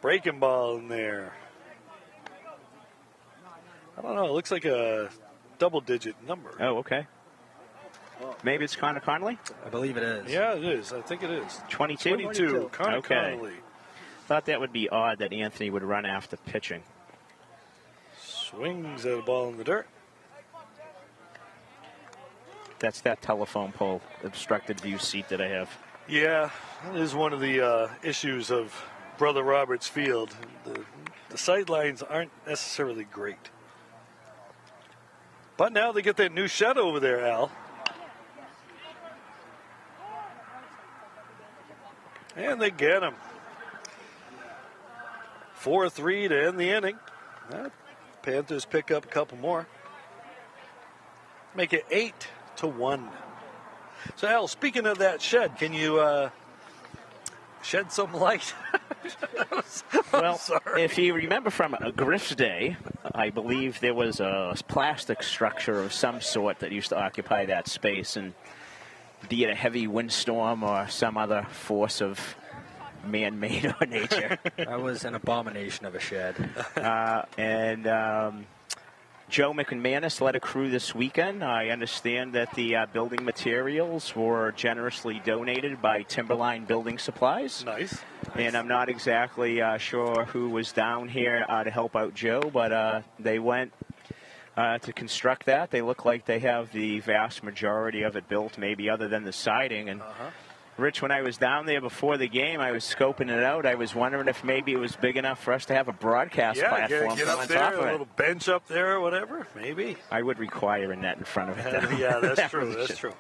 A: Breaking ball in there. I don't know. It looks like a double-digit number.
B: Oh, okay. Maybe it's Connor Connolly?
C: I believe it is.
A: Yeah, it is. I think it is.
B: 22?
A: 22. Connor Connolly.
B: Thought that would be odd that Anthony would run after pitching.
A: Swings at a ball in the dirt.
B: That's that telephone pole obstructed view seat that I have.
A: Yeah, that is one of the issues of Brother Roberts Field. The sight lines aren't necessarily great. But now they get that new shed over there, Al. And they get him. 4-3 to end the inning. Panthers pick up a couple more. Make it 8-1. So, Al, speaking of that shed, can you shed some light?
B: Well, if you remember from Griff's day, I believe there was a plastic structure of some sort that used to occupy that space, and be it a heavy windstorm or some other force of man-made or nature.
C: That was an abomination of a shed.
B: Joe McManus led a crew this weekend. I understand that the building materials were generously donated by Timberline Building Supplies.
A: Nice.
B: And I'm not exactly sure who was down here to help out Joe, but they went to construct that. They look like they have the vast majority of it built, maybe other than the siding. And Rich, when I was down there before the game, I was scoping it out. I was wondering if maybe it was big enough for us to have a broadcast platform
A: get
B: on
A: up there,
B: top of it.
A: a little bench up there or whatever, maybe.
B: I would require a net in front of it.
A: Yeah, that's true. That's true.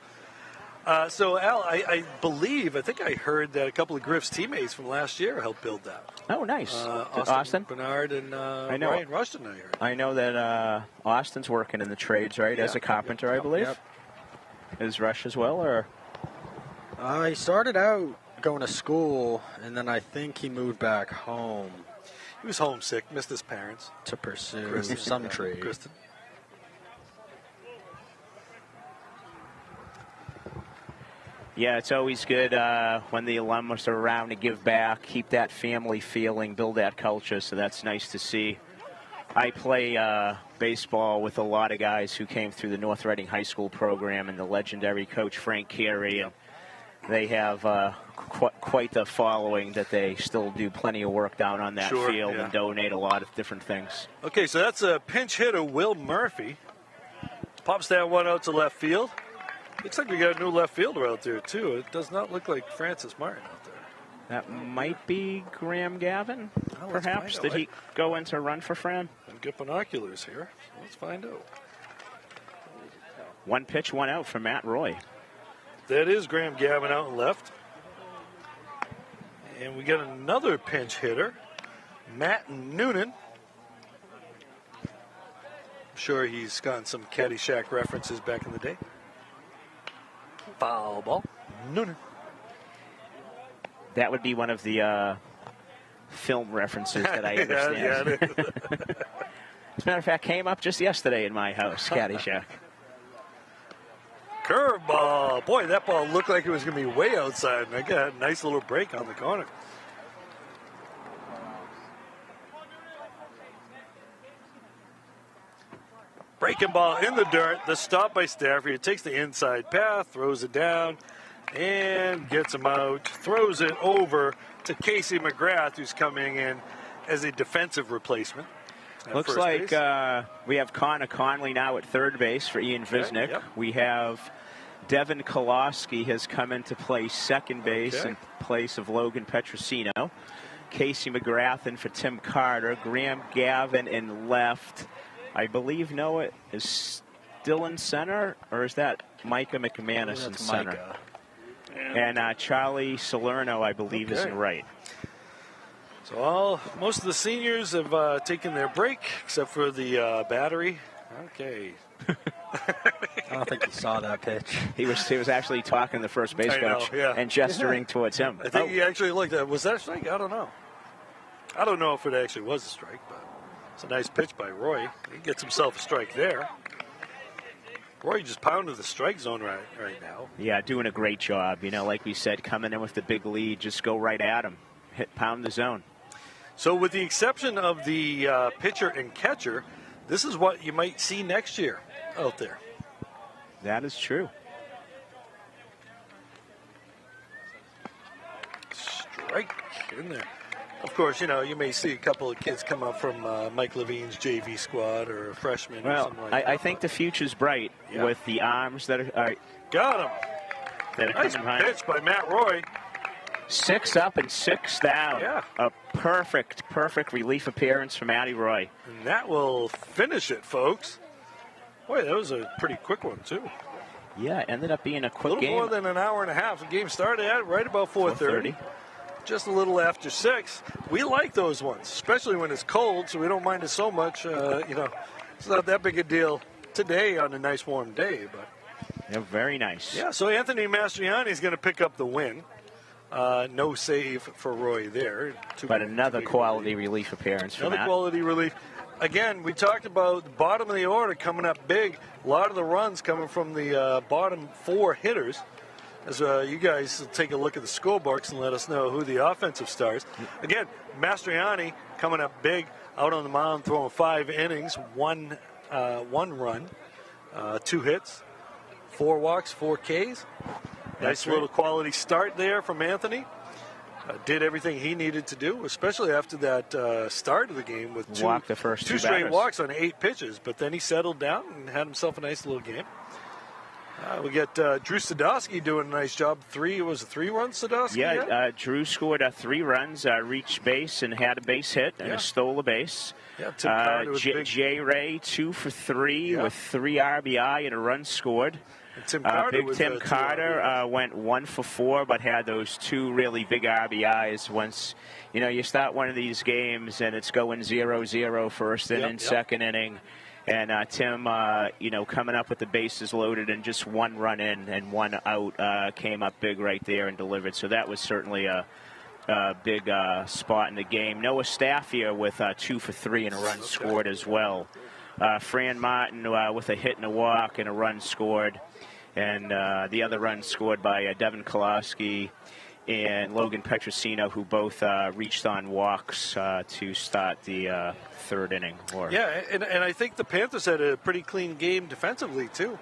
A: So, Al, I think I heard that a couple of Griff's teammates from last year helped build that.
B: Oh, nice.
A: Austin Bernard and Ryan Rushton, I heard.
B: I know that Austin's working in the trades, right, as a carpenter, I believe.
C: Yep.
B: Is Rush as well, or?
C: He started out going to school, and then I think he moved back home.
A: He was homesick, missed his parents.
C: To pursue some trade.
A: Kristen.
B: Yeah, it's always good when the alumnus are around to give back, keep that family feeling, build that culture, so that's nice to see. I play baseball with a lot of guys who came through the North Reading High School program and the legendary coach Frank Carey. And they have quite the following that they still do plenty of work down on that field and donate a lot of different things.
A: Okay, so that's a pinch hitter, Will Murphy. Pops that one out to left field. Looks like we got a new left fielder out there, too. It does not look like Francis Martin out there.
B: That might be Graham Gavin, perhaps. Did he go into run for Fran?
A: I've got binoculars here. Let's find out.
B: 1 pitch, 1 out for Matt Roy.
A: That is Graham Gavin out and left. And we got another pinch hitter, Matt Noonan. I'm sure he's gotten some Caddyshack references back in the day. Foul ball, Noonan.
B: That would be one of the film references that I understand.
A: Yeah, it is.
B: As a matter of fact, came up just yesterday in my house, Caddyshack.
A: Curveball. Boy, that ball looked like it was going to be way outside, and I got a nice little break on the corner. Breaking ball in the dirt. The stop by Stafford. He takes the inside path, throws it down, and gets him out. Throws it over to Casey McGrath, who's coming in as a defensive replacement.
B: Looks like we have Connor Conley now at third base for Ian Visnick.
A: Yep.
B: We have Devin Kolosky has come into play second base in place of Logan Petrosino. Casey McGrath in for Tim Carter. Graham Gavin in left. I believe Noah is still in center, or is that Micah McManus in center? And Charlie Salerno, I believe, is in right.
A: So most of the seniors have taken their break, except for the battery. Okay.
C: I don't think he saw that pitch.
B: He was actually talking to the first base coach and gesturing towards him.
A: I think he actually looked at. Was that a strike? I don't know. I don't know if it actually was a strike, but it's a nice pitch by Roy. He gets himself a strike there. Roy just pounded the strike zone right now.
B: Yeah, doing a great job. You know, like we said, coming in with the big lead, just go right at him. Pound the zone.
A: So with the exception of the pitcher and catcher, this is what you might see next year out there.
B: That is true.
A: Strike in there. Of course, you know, you may see a couple of kids come up from Mike Levine's JV squad or a freshman or something like that.
B: I think the future's bright with the arms that are
A: got him. Nice pitch by Matt Roy.
B: 6 up and 6 down.
A: Yeah.
B: A perfect relief appearance from Matty Roy.
A: And that will finish it, folks. Boy, that was a pretty quick one, too.
B: Yeah, ended up being a quick game.
A: A little more than an hour and a half. The game started at right about 4:30. Just a little after 6. We like those ones, especially when it's cold, so we don't mind it so much. You know, it's not that big a deal today on a nice warm day. But
B: yeah, very nice.
A: Yeah, so Anthony Mastriani is going to pick up the win. No save for Roy there.
B: But another quality relief appearance for Matt.
A: Another quality relief. Again, we talked about the bottom of the order coming up big. A lot of the runs coming from the bottom 4 hitters. As you guys take a look at the scorebooks and let us know who the offensive stars. Again, Mastriani coming up big, out on the mound, throwing 5 innings, one run, 2 hits, 4 walks, 4 Ks. Nice little quality start there from Anthony. Did everything he needed to do, especially after that start of the game with two straight walks on 8 pitches. But then he settled down and had himself a nice little game. We got Drew Sadowski doing a nice job. 3 runs, Sadowski?
B: Yeah, Drew scored 3 runs, reached base and had a base hit and stole a base.
A: Yeah, Tim Carter was big.
B: Jay Ray 2 for 3 with 3 RBI and a run scored.
A: And Tim Carter
B: Tim Carter went 1 for 4, but had those 2 really big RBIs. Once you start one of these games and it's going 0-0 first inning, second inning. And Tim, coming up with the bases loaded and just 1 run in and 1 out, came up big right there and delivered. So that was certainly a big spot in the game. Noah Staffia with 2 for 3 and a run scored as well. Fran Martin with a hit and a walk and a run scored. And the other run scored by Devin Kolosky and Logan Petrosino, who both reached on walks to start the 3rd inning.
A: And I think the Panthers had a pretty clean game defensively, too.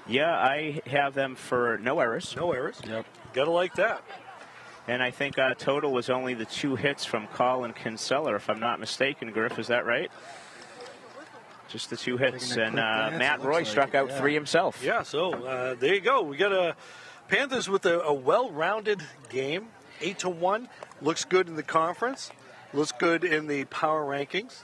B: Yeah, I have them for no errors.
A: No errors. Yep. Got to like that.
B: And I think total was only the 2 hits from Colin Kinsella, if I'm not mistaken. Griff, is that right? Just the 2 hits. And Matt Roy struck out 3 himself.
A: Yeah, so there you go. We got Panthers with a well-rounded game. 8-1. Looks good in the conference. Looks good in the power rankings.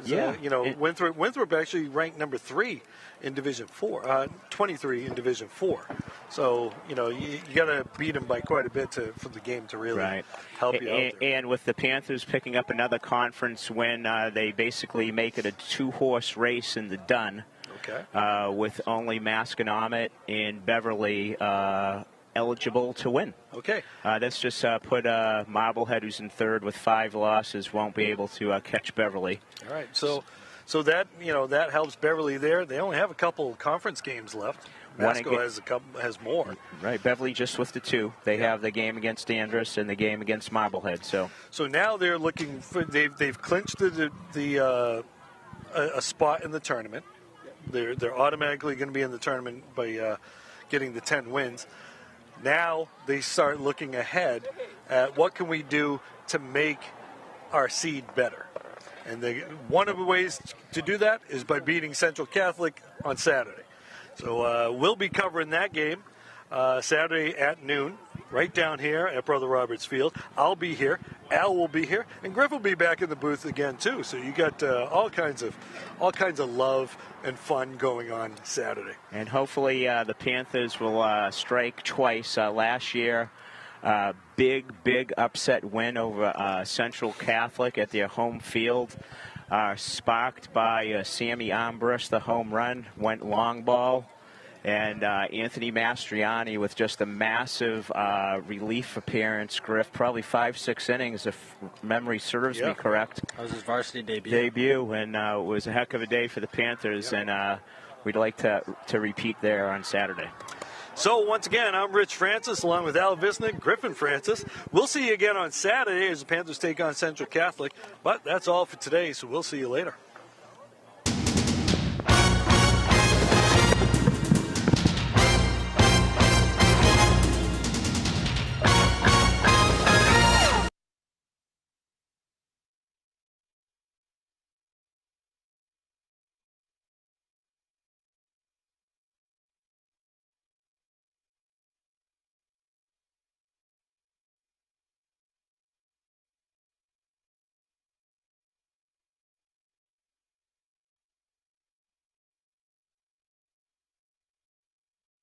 B: Yeah.
A: Winthrop actually ranked number 3 in Division 4, 23 in Division 4. So, you got to beat them by quite a bit for the game to really help you out there.
B: And with the Panthers picking up another conference win, they basically make it a 2-horse race in the Dun.
A: Okay.
B: With only Masconomet and Beverly eligible to win.
A: Okay.
B: That's just put Marblehead, who's in 3rd with 5 losses, won't be able to catch Beverly.
A: All right. So that that helps Beverly there. They only have a couple conference games left. Masco has more.
B: Right. Beverly just with the 2. They have the game against Andrus and the game against Marblehead. So
A: now they're looking for they've clinched a spot in the tournament. They're automatically going to be in the tournament by getting the 10 wins. Now they start looking ahead at what can we do to make our seed better. And one of the ways to do that is by beating Central Catholic on Saturday. So we'll be covering that game Saturday at noon, right down here at Brother Roberts Field. I'll be here. Al will be here, and Griff will be back in the booth again too. So you got all kinds of love and fun going on Saturday.
B: And hopefully the Panthers will strike twice. Last year, big upset win over Central Catholic at their home field, sparked by Sammy Ambrose, the home run, went long ball. And Anthony Mastriani with just a massive relief appearance, Griff, probably 5-6 innings, if memory serves me correct.
C: That was his varsity debut.
B: And it was a heck of a day for the Panthers, and we'd like to repeat there on Saturday.
A: So, once again, I'm Rich Francis, along with Al Visnick, Griffin Francis. We'll see you again on Saturday as the Panthers take on Central Catholic. But that's all for today, so we'll see you later.